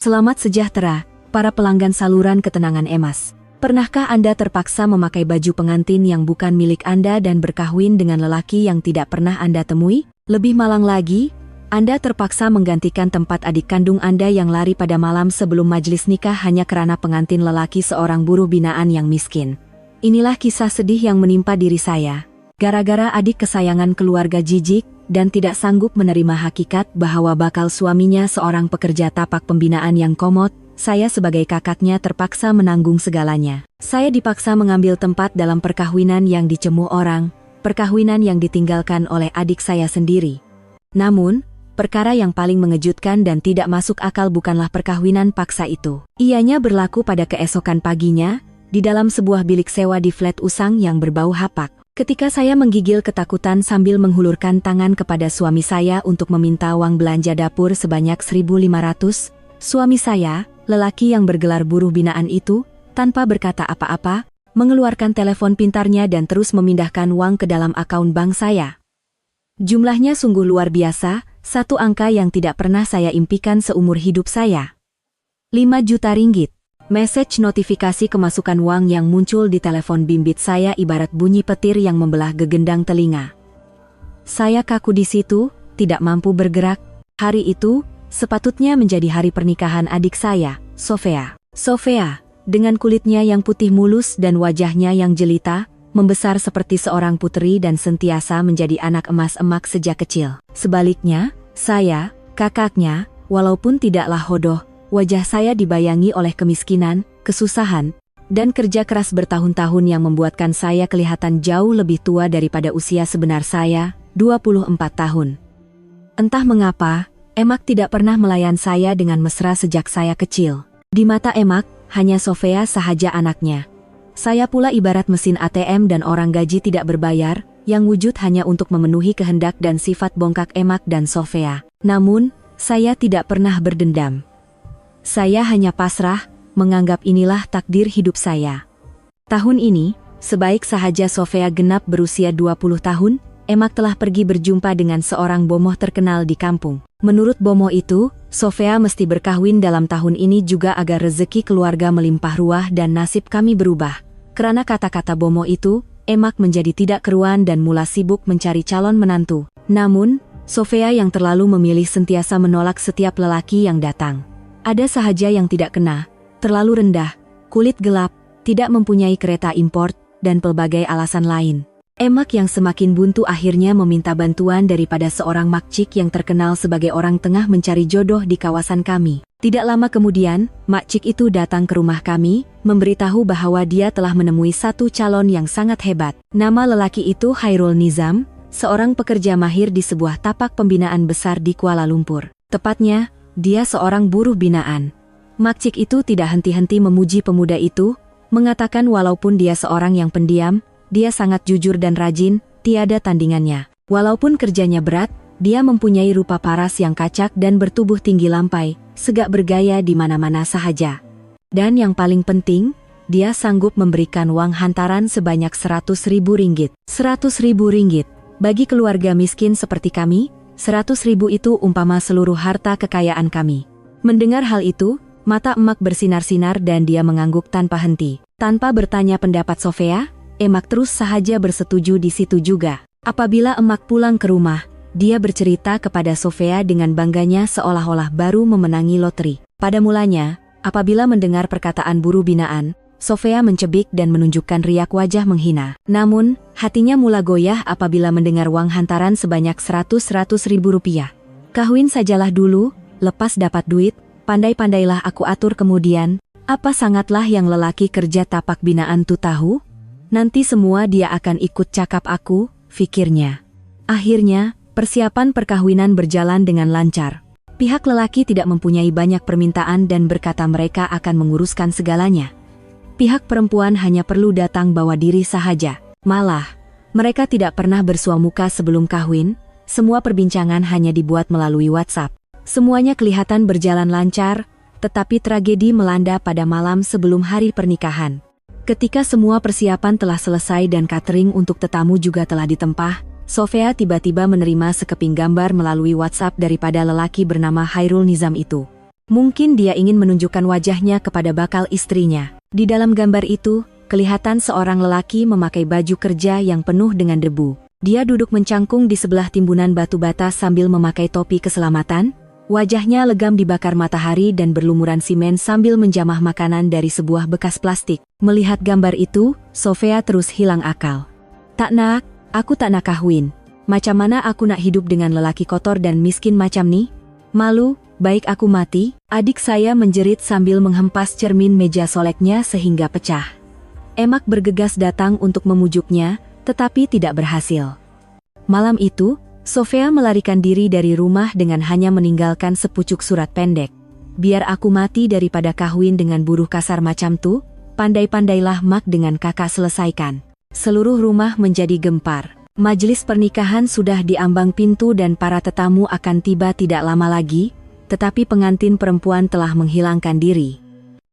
Selamat sejahtera, para pelanggan saluran ketenangan Emas. Pernahkah Anda terpaksa memakai baju pengantin yang bukan milik Anda dan berkahwin dengan lelaki yang tidak pernah Anda temui? Lebih malang lagi, Anda terpaksa menggantikan tempat adik kandung Anda yang lari pada malam sebelum majelis nikah hanya karena pengantin lelaki seorang buruh binaan yang miskin. Inilah kisah sedih yang menimpa diri saya. Gara-gara adik kesayangan keluarga jijik dan tidak sanggup menerima hakikat bahwa bakal suaminya seorang pekerja tapak pembinaan yang komot, saya sebagai kakaknya terpaksa menanggung segalanya. Saya dipaksa mengambil tempat dalam perkawinan yang dicemu orang, perkawinan yang ditinggalkan oleh adik saya sendiri. Namun, perkara yang paling mengejutkan dan tidak masuk akal bukanlah perkawinan paksa itu. Ianya berlaku pada keesokan paginya, di dalam sebuah bilik sewa di flat usang yang berbau hapak. Ketika saya menggigil ketakutan sambil menghulurkan tangan kepada suami saya untuk meminta uang belanja dapur sebanyak 1.500, suami saya, lelaki yang bergelar buruh binaan itu, tanpa berkata apa-apa, mengeluarkan telepon pintarnya dan terus memindahkan uang ke dalam akaun bank saya. Jumlahnya sungguh luar biasa, satu angka yang tidak pernah saya impikan seumur hidup saya. 5 juta ringgit. Message notifikasi kemasukan uang yang muncul di telepon bimbit saya ibarat bunyi petir yang membelah gegendang telinga. Saya kaku di situ, tidak mampu bergerak. Hari itu, sepatutnya menjadi hari pernikahan adik saya, Sofia. Sofia, dengan kulitnya yang putih mulus dan wajahnya yang jelita, membesar seperti seorang puteri dan sentiasa menjadi anak emas-emak sejak kecil. Sebaliknya, saya, kakaknya, walaupun tidaklah hodoh, wajah saya dibayangi oleh kemiskinan, kesusahan, dan kerja keras bertahun-tahun yang membuatkan saya kelihatan jauh lebih tua daripada usia sebenar saya, 24 tahun. Entah mengapa, Emak tidak pernah melayan saya dengan mesra sejak saya kecil. Di mata Emak, hanya Sofia sahaja anaknya. Saya pula ibarat mesin ATM dan orang gaji tidak berbayar, yang wujud hanya untuk memenuhi kehendak dan sifat bongkak Emak dan Sofia. Namun, saya tidak pernah berdendam. Saya hanya pasrah, menganggap inilah takdir hidup saya. Tahun ini, sebaik sahaja Sofia genap berusia 20 tahun, Emak telah pergi berjumpa dengan seorang bomoh terkenal di kampung. Menurut bomoh itu, Sofia mesti berkahwin dalam tahun ini juga agar rezeki keluarga melimpah ruah dan nasib kami berubah. Karena kata-kata bomoh itu, Emak menjadi tidak keruan dan mula sibuk mencari calon menantu. Namun, Sofia yang terlalu memilih sentiasa menolak setiap lelaki yang datang. Ada sahaja yang tidak kena, terlalu rendah, kulit gelap, tidak mempunyai kereta import, dan pelbagai alasan lain. Emak yang semakin buntu akhirnya meminta bantuan daripada seorang makcik yang terkenal sebagai orang tengah mencari jodoh di kawasan kami. Tidak lama kemudian, makcik itu datang ke rumah kami, memberitahu bahwa dia telah menemui satu calon yang sangat hebat. Nama lelaki itu Khairul Nizam, seorang pekerja mahir di sebuah tapak pembinaan besar di Kuala Lumpur. Tepatnya, dia seorang buruh binaan. Makcik itu tidak henti-henti memuji pemuda itu, mengatakan walaupun dia seorang yang pendiam, dia sangat jujur dan rajin, tiada tandingannya. Walaupun kerjanya berat, dia mempunyai rupa paras yang kacak dan bertubuh tinggi lampai, segak bergaya di mana-mana sahaja. Dan yang paling penting, dia sanggup memberikan uang hantaran sebanyak 100.000 ringgit. 100.000 ringgit, bagi keluarga miskin seperti kami, 100.000 itu umpama seluruh harta kekayaan kami. Mendengar hal itu, mata Emak bersinar-sinar dan dia mengangguk tanpa henti. Tanpa bertanya pendapat Sofia, Emak terus sahaja bersetuju di situ juga. Apabila Emak pulang ke rumah, dia bercerita kepada Sofia dengan bangganya seolah-olah baru memenangi lotre. Pada mulanya, apabila mendengar perkataan buruh binaan, Sofia mencebik dan menunjukkan riak wajah menghina. Namun, hatinya mula goyah apabila mendengar uang hantaran sebanyak 100.000 rupiah. Kahwin sajalah dulu, lepas dapat duit, pandai-pandailah aku atur kemudian. Apa sangatlah yang lelaki kerja tapak binaan tu tahu? Nanti semua dia akan ikut cakap aku, fikirnya. Akhirnya, persiapan perkahwinan berjalan dengan lancar. Pihak lelaki tidak mempunyai banyak permintaan dan berkata mereka akan menguruskan segalanya. Pihak perempuan hanya perlu datang bawa diri sahaja. Malah, mereka tidak pernah bersua muka sebelum kahwin, semua perbincangan hanya dibuat melalui WhatsApp. Semuanya kelihatan berjalan lancar, tetapi tragedi melanda pada malam sebelum hari pernikahan. Ketika semua persiapan telah selesai dan catering untuk tetamu juga telah ditempah, Sofia tiba-tiba menerima sekeping gambar melalui WhatsApp daripada lelaki bernama Khairul Nizam itu. Mungkin dia ingin menunjukkan wajahnya kepada bakal istrinya. Di dalam gambar itu, kelihatan seorang lelaki memakai baju kerja yang penuh dengan debu. Dia duduk mencangkung di sebelah timbunan batu bata sambil memakai topi keselamatan. Wajahnya legam dibakar matahari dan berlumuran simen sambil menjamah makanan dari sebuah bekas plastik. Melihat gambar itu, Sofia terus hilang akal. Tak nak, aku tak nak kahwin. Macam mana aku nak hidup dengan lelaki kotor dan miskin macam ni? Malu, baik aku mati, adik saya menjerit sambil menghempas cermin meja soleknya sehingga pecah. Emak bergegas datang untuk memujuknya, tetapi tidak berhasil. Malam itu, Sofia melarikan diri dari rumah dengan hanya meninggalkan sepucuk surat pendek. Biar aku mati daripada kahwin dengan buruh kasar macam tu, pandai-pandailah mak dengan kakak selesaikan. Seluruh rumah menjadi gempar. Majelis pernikahan sudah di ambang pintu dan para tetamu akan tiba tidak lama lagi, tetapi pengantin perempuan telah menghilangkan diri.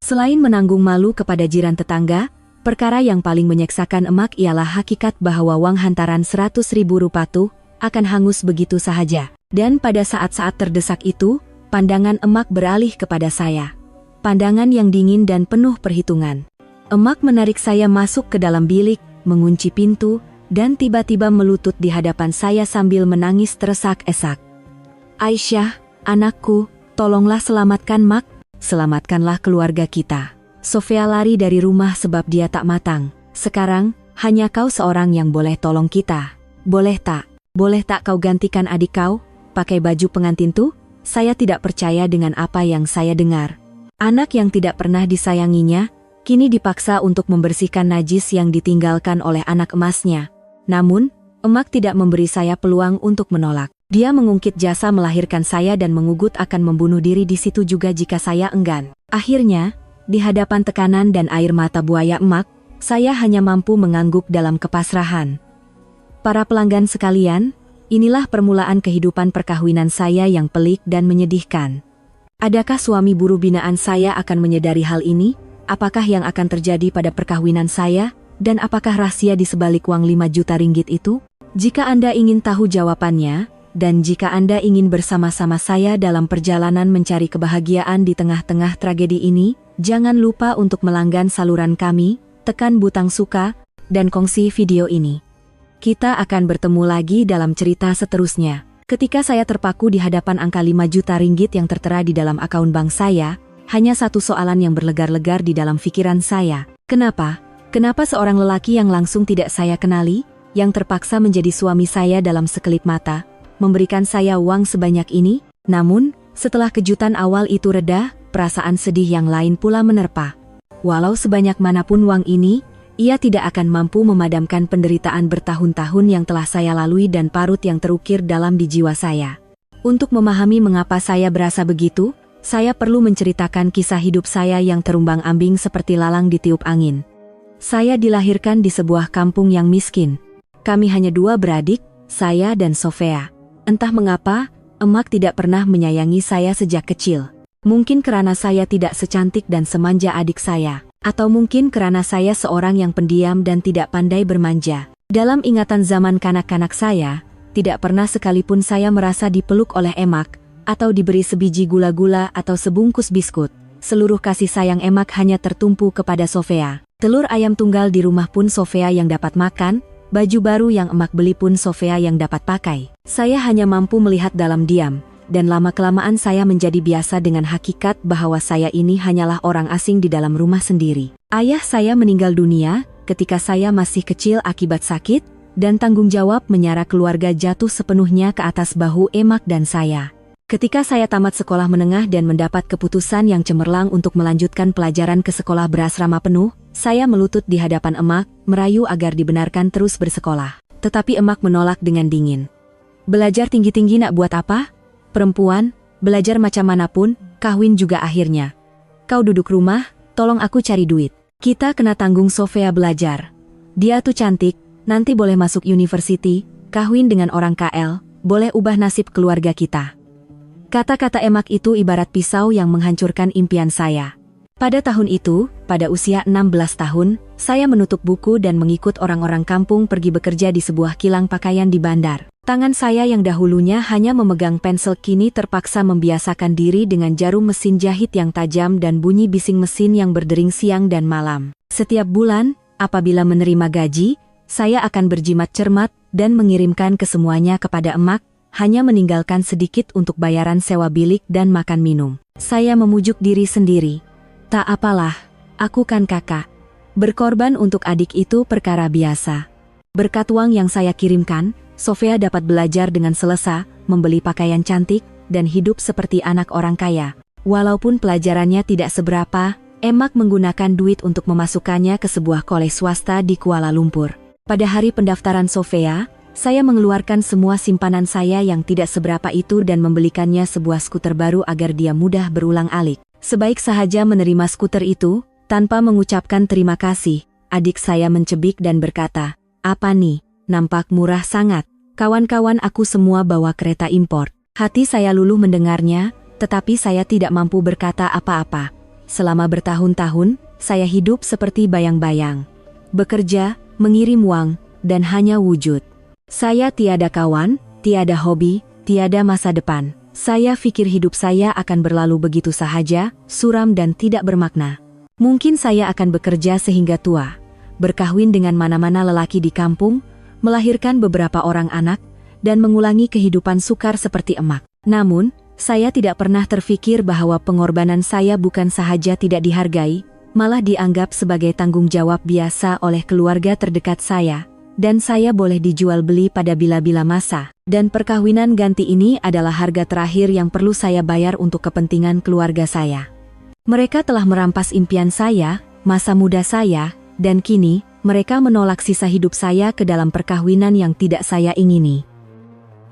Selain menanggung malu kepada jiran tetangga, perkara yang paling menyeksakan emak ialah hakikat bahwa wang hantaran 100.000 rupiah tu akan hangus begitu sahaja. Dan pada saat-saat terdesak itu, pandangan emak beralih kepada saya. Pandangan yang dingin dan penuh perhitungan. Emak menarik saya masuk ke dalam bilik, mengunci pintu, dan tiba-tiba melutut di hadapan saya sambil menangis teresak-esak. Aisyah, anakku, tolonglah selamatkan mak, selamatkanlah keluarga kita. Sofia lari dari rumah sebab dia tak matang. Sekarang, hanya kau seorang yang boleh tolong kita. Boleh tak kau gantikan adik kau, pakai baju pengantin tuh? Saya tidak percaya dengan apa yang saya dengar. Anak yang tidak pernah disayanginya, kini dipaksa untuk membersihkan najis yang ditinggalkan oleh anak emasnya. Namun, emak tidak memberi saya peluang untuk menolak. Dia mengungkit jasa melahirkan saya dan mengugut akan membunuh diri di situ juga jika saya enggan. Akhirnya, di hadapan tekanan dan air mata buaya emak, saya hanya mampu mengangguk dalam kepasrahan. Para pelanggan sekalian, inilah permulaan kehidupan perkawinan saya yang pelik dan menyedihkan. Adakah suami buruh binaan saya akan menyadari hal ini? Apakah yang akan terjadi pada perkawinan saya? Dan apakah rahasia di sebalik uang 5 juta ringgit itu? Jika Anda ingin tahu jawabannya, dan jika Anda ingin bersama-sama saya dalam perjalanan mencari kebahagiaan di tengah-tengah tragedi ini, jangan lupa untuk melanggan saluran kami, tekan butang suka, dan kongsi video ini. Kita akan bertemu lagi dalam cerita seterusnya. Ketika saya terpaku di hadapan angka 5 juta ringgit yang tertera di dalam akun bank saya, hanya satu soalan yang berlegar-legar di dalam pikiran saya. Kenapa seorang lelaki yang langsung tidak saya kenali, yang terpaksa menjadi suami saya dalam sekelip mata, memberikan saya uang sebanyak ini? Namun, setelah kejutan awal itu reda, perasaan sedih yang lain pula menerpa. Walau sebanyak manapun uang ini, ia tidak akan mampu memadamkan penderitaan bertahun-tahun yang telah saya lalui dan parut yang terukir dalam di jiwa saya. Untuk memahami mengapa saya berasa begitu, saya perlu menceritakan kisah hidup saya yang terumbang-ambing seperti lalang ditiup angin. Saya dilahirkan di sebuah kampung yang miskin. Kami hanya 2 beradik, saya dan Sofia. Entah mengapa, emak tidak pernah menyayangi saya sejak kecil. Mungkin karena saya tidak secantik dan semanja adik saya. Atau mungkin karena saya seorang yang pendiam dan tidak pandai bermanja. Dalam ingatan zaman kanak-kanak saya, tidak pernah sekalipun saya merasa dipeluk oleh emak, atau diberi sebiji gula-gula atau sebungkus biskut. Seluruh kasih sayang emak hanya tertumpu kepada Sofia. Telur ayam tunggal di rumah pun Sofia yang dapat makan, baju baru yang emak beli pun Sofia yang dapat pakai. Saya hanya mampu melihat dalam diam, dan lama-kelamaan saya menjadi biasa dengan hakikat bahwa saya ini hanyalah orang asing di dalam rumah sendiri. Ayah saya meninggal dunia ketika saya masih kecil akibat sakit, dan tanggung jawab menyara keluarga jatuh sepenuhnya ke atas bahu emak dan saya. Ketika saya tamat sekolah menengah dan mendapat keputusan yang cemerlang untuk melanjutkan pelajaran ke sekolah berasrama penuh, saya melutut di hadapan emak, merayu agar dibenarkan terus bersekolah. Tetapi emak menolak dengan dingin. Belajar tinggi-tinggi nak buat apa? Perempuan, belajar macam manapun, kawin juga akhirnya. Kau duduk rumah, tolong aku cari duit. Kita kena tanggung Sofia belajar. Dia tuh cantik, nanti boleh masuk university, kawin dengan orang KL, boleh ubah nasib keluarga kita. Kata-kata emak itu ibarat pisau yang menghancurkan impian saya. Pada tahun itu, pada usia 16 tahun, saya menutup buku dan mengikut orang-orang kampung pergi bekerja di sebuah kilang pakaian di bandar. Tangan saya yang dahulunya hanya memegang pensel kini terpaksa membiasakan diri dengan jarum mesin jahit yang tajam dan bunyi bising mesin yang berdering siang dan malam. Setiap bulan, apabila menerima gaji, saya akan berjimat cermat dan mengirimkan kesemuanya kepada emak, hanya meninggalkan sedikit untuk bayaran sewa bilik dan makan minum. Saya memujuk diri sendiri. Tak apalah, aku kan kakak. Berkorban untuk adik itu perkara biasa. Berkat uang yang saya kirimkan, Sofia dapat belajar dengan selesa, membeli pakaian cantik, dan hidup seperti anak orang kaya. Walaupun pelajarannya tidak seberapa, Emak menggunakan duit untuk memasukkannya ke sebuah kolej swasta di Kuala Lumpur. Pada hari pendaftaran Sofia, saya mengeluarkan semua simpanan saya yang tidak seberapa itu dan membelikannya sebuah skuter baru agar dia mudah berulang-alik. Sebaik sahaja menerima skuter itu, tanpa mengucapkan terima kasih, adik saya mencebik dan berkata, "Apa nih? Nampak murah sangat. Kawan-kawan aku semua bawa kereta impor." Hati saya luluh mendengarnya, tetapi saya tidak mampu berkata apa-apa. Selama bertahun-tahun, saya hidup seperti bayang-bayang. Bekerja, mengirim uang, dan hanya wujud. Saya tiada kawan, tiada hobi, tiada masa depan. Saya pikir hidup saya akan berlalu begitu sahaja, suram dan tidak bermakna. Mungkin saya akan bekerja sehingga tua, berkahwin dengan mana-mana lelaki di kampung, melahirkan beberapa orang anak, dan mengulangi kehidupan sukar seperti emak. Namun, saya tidak pernah terfikir bahwa pengorbanan saya bukan sahaja tidak dihargai, malah dianggap sebagai tanggung jawab biasa oleh keluarga terdekat saya, dan saya boleh dijual beli pada bila-bila masa. Dan perkawinan ganti ini adalah harga terakhir yang perlu saya bayar untuk kepentingan keluarga saya. Mereka telah merampas impian saya, masa muda saya, dan kini, mereka menolak sisa hidup saya ke dalam perkawinan yang tidak saya ingini.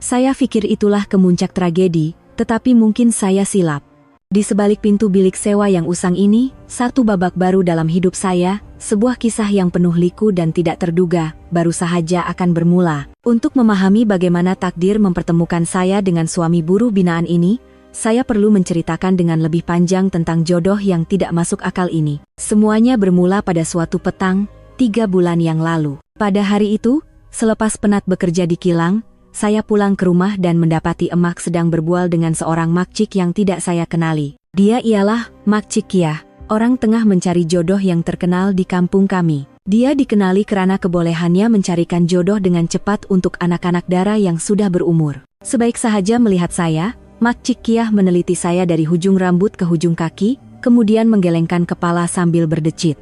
Saya pikir itulah kemuncak tragedi, tetapi mungkin saya silap. Di sebalik pintu bilik sewa yang usang ini, satu babak baru dalam hidup saya, sebuah kisah yang penuh liku dan tidak terduga, baru sahaja akan bermula. Untuk memahami bagaimana takdir mempertemukan saya dengan suami buruh binaan ini, saya perlu menceritakan dengan lebih panjang tentang jodoh yang tidak masuk akal ini. Semuanya bermula pada suatu petang, 3 bulan yang lalu. Pada hari itu, selepas penat bekerja di kilang, saya pulang ke rumah dan mendapati emak sedang berbual dengan seorang makcik yang tidak saya kenali. Dia ialah Makcik Kiah, orang tengah mencari jodoh yang terkenal di kampung kami. Dia dikenali karena kebolehannya mencarikan jodoh dengan cepat untuk anak-anak dara yang sudah berumur. Sebaik sahaja melihat saya, Makcik Kiah meneliti saya dari hujung rambut ke hujung kaki, kemudian menggelengkan kepala sambil berdecit.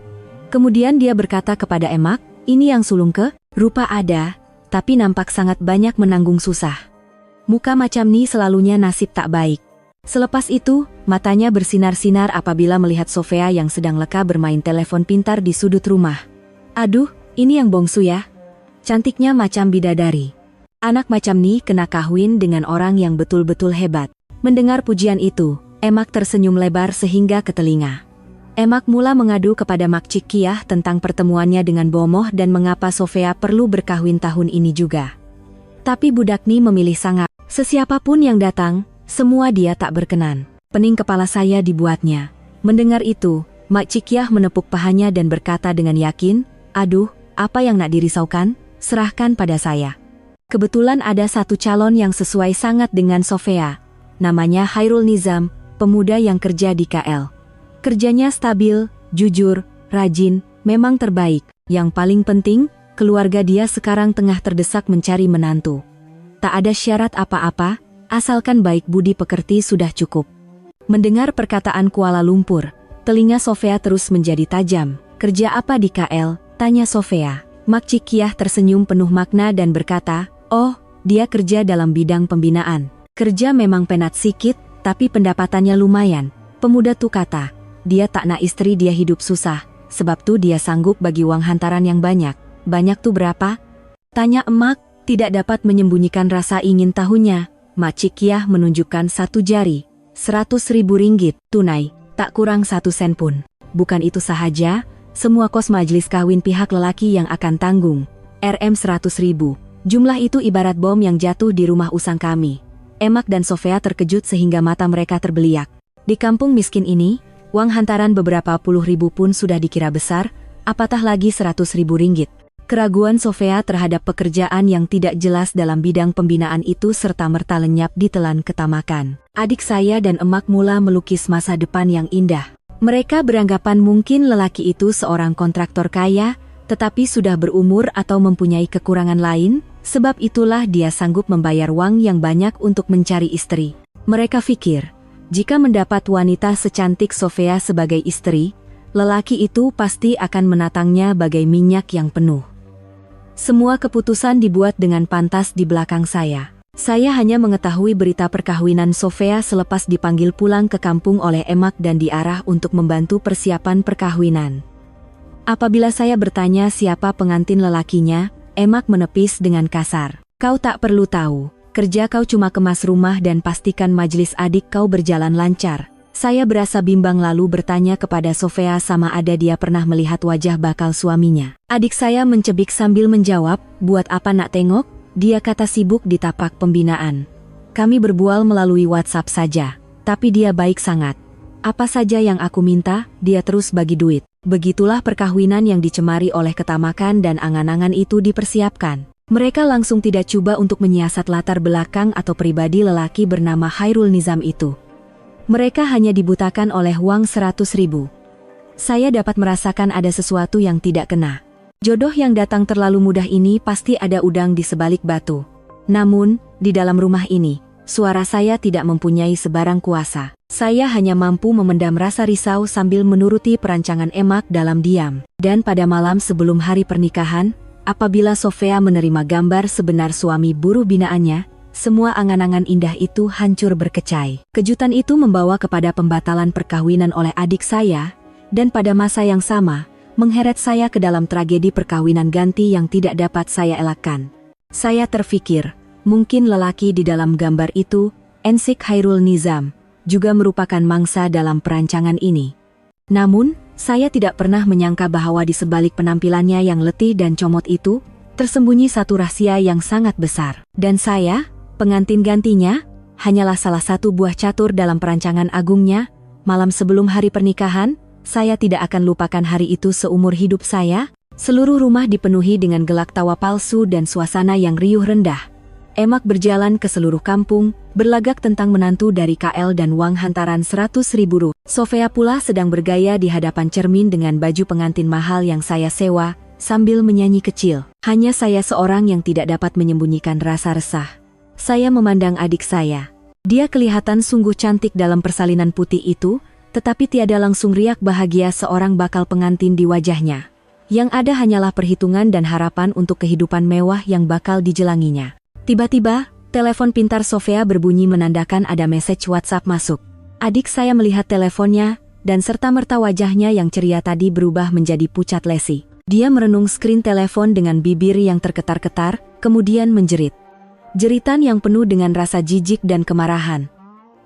Kemudian dia berkata kepada emak, "Ini yang sulung ke? Rupa ada, tapi nampak sangat banyak menanggung susah. Muka macam ni selalunya nasib tak baik." Selepas itu, matanya bersinar-sinar apabila melihat Sofia yang sedang leka bermain telepon pintar di sudut rumah. "Aduh, ini yang bongsu ya. Cantiknya macam bidadari. Anak macam ni kena kawin dengan orang yang betul-betul hebat." Mendengar pujian itu, emak tersenyum lebar sehingga ke telinga. Emak mula mengadu kepada Makcik Kiah tentang pertemuannya dengan Bomoh dan mengapa Sofia perlu berkahwin tahun ini juga. Tapi budak ni memilih sangat. Sesiapapun yang datang, semua dia tak berkenan. Pening kepala saya dibuatnya. Mendengar itu, Makcik Kiah menepuk pahanya dan berkata dengan yakin, "Aduh, apa yang nak dirisaukan? Serahkan pada saya." Kebetulan ada satu calon yang sesuai sangat dengan Sofia. Namanya Hairul Nizam, pemuda yang kerja di KL. Kerjanya stabil, jujur, rajin, memang terbaik. Yang paling penting, keluarga dia sekarang tengah terdesak mencari menantu. Tak ada syarat apa-apa, asalkan baik budi pekerti sudah cukup. Mendengar perkataan Kuala Lumpur, telinga Sofia terus menjadi tajam. "Kerja apa di KL?" tanya Sofia. Makcik Kiah tersenyum penuh makna dan berkata, "Oh, dia kerja dalam bidang pembinaan. Kerja memang penat sikit, tapi pendapatannya lumayan." Pemuda tu kata, "Dia tak nak istri dia hidup susah, sebab tu dia sanggup bagi uang hantaran yang banyak." "Banyak tu berapa?" tanya emak, tidak dapat menyembunyikan rasa ingin tahunya. Makcik Kiah menunjukkan 1 jari. 100.000 ringgit, tunai, tak kurang 1 sen pun. Bukan itu sahaja, semua kos majelis kawin pihak lelaki yang akan tanggung. Rm 100.000. Jumlah itu ibarat bom yang jatuh di rumah usang kami. Emak dan Sofia terkejut sehingga mata mereka terbeliak. Di kampung miskin ini, uang hantaran beberapa puluh ribu pun sudah dikira besar, apatah lagi 100.000 ringgit. Keraguan Sofia terhadap pekerjaan yang tidak jelas dalam bidang pembinaan itu serta-merta lenyap ditelan ketamakan. Adik saya dan emak mula melukis masa depan yang indah. Mereka beranggapan mungkin lelaki itu seorang kontraktor kaya, tetapi sudah berumur atau mempunyai kekurangan lain, sebab itulah dia sanggup membayar uang yang banyak untuk mencari istri. Mereka pikir, jika mendapat wanita secantik Sofia sebagai istri, lelaki itu pasti akan menatangnya bagai minyak yang penuh. Semua keputusan dibuat dengan pantas di belakang saya. Saya hanya mengetahui berita perkawinan Sofia selepas dipanggil pulang ke kampung oleh emak dan diarah untuk membantu persiapan perkawinan. Apabila saya bertanya siapa pengantin lelakinya, emak menepis dengan kasar. Kau tak perlu tahu, kerja kau cuma kemas rumah dan pastikan majelis adik kau berjalan lancar. Saya berasa bimbang lalu bertanya kepada Sofia sama ada dia pernah melihat wajah bakal suaminya. Adik saya mencebik sambil menjawab, buat apa nak tengok? Dia kata sibuk di tapak pembinaan. Kami berbual melalui WhatsApp saja, tapi dia baik sangat. Apa saja yang aku minta, dia terus bagi duit. Begitulah perkawinan yang dicemari oleh ketamakan dan angan-angan itu dipersiapkan. Mereka langsung tidak coba untuk menyiasat latar belakang atau pribadi lelaki bernama Khairul Nizam itu. Mereka hanya dibutakan oleh uang 100.000. Saya dapat merasakan ada sesuatu yang tidak kena. Jodoh yang datang terlalu mudah ini pasti ada udang di sebalik batu. Namun, di dalam rumah ini, suara saya tidak mempunyai sebarang kuasa. Saya hanya mampu memendam rasa risau sambil menuruti perancangan emak dalam diam. Dan pada malam sebelum hari pernikahan, apabila Sofia menerima gambar sebenar suami buruh binaannya, semua angan-angan indah itu hancur berkecai. Kejutan itu membawa kepada pembatalan perkawinan oleh adik saya, dan pada masa yang sama, mengheret saya ke dalam tragedi perkawinan ganti yang tidak dapat saya elakkan. Saya terfikir, mungkin lelaki di dalam gambar itu, Ensik Khairul Nizam, juga merupakan mangsa dalam perancangan ini. Namun, saya tidak pernah menyangka bahwa di sebalik penampilannya yang letih dan comot itu, tersembunyi satu rahasia yang sangat besar. Dan saya, pengantin gantinya, hanyalah salah satu buah catur dalam perancangan agungnya. Malam sebelum hari pernikahan, saya tidak akan lupakan hari itu seumur hidup saya. Seluruh rumah dipenuhi dengan gelak tawa palsu dan suasana yang riuh rendah. Emak berjalan ke seluruh kampung, berlagak tentang menantu dari KL dan uang hantaran 100.000. Sofia pula sedang bergaya di hadapan cermin dengan baju pengantin mahal yang saya sewa, sambil menyanyi kecil. Hanya saya seorang yang tidak dapat menyembunyikan rasa resah. Saya memandang adik saya. Dia kelihatan sungguh cantik dalam persalinan putih itu, tetapi tiada langsung riak bahagia seorang bakal pengantin di wajahnya. Yang ada hanyalah perhitungan dan harapan untuk kehidupan mewah yang bakal dijelanginya. Tiba-tiba, telepon pintar Sofia berbunyi menandakan ada message WhatsApp masuk. Adik saya melihat teleponnya, dan serta-merta wajahnya yang ceria tadi berubah menjadi pucat lesi. Dia merenung skrin telepon dengan bibir yang terketar-ketar, kemudian menjerit. Jeritan yang penuh dengan rasa jijik dan kemarahan.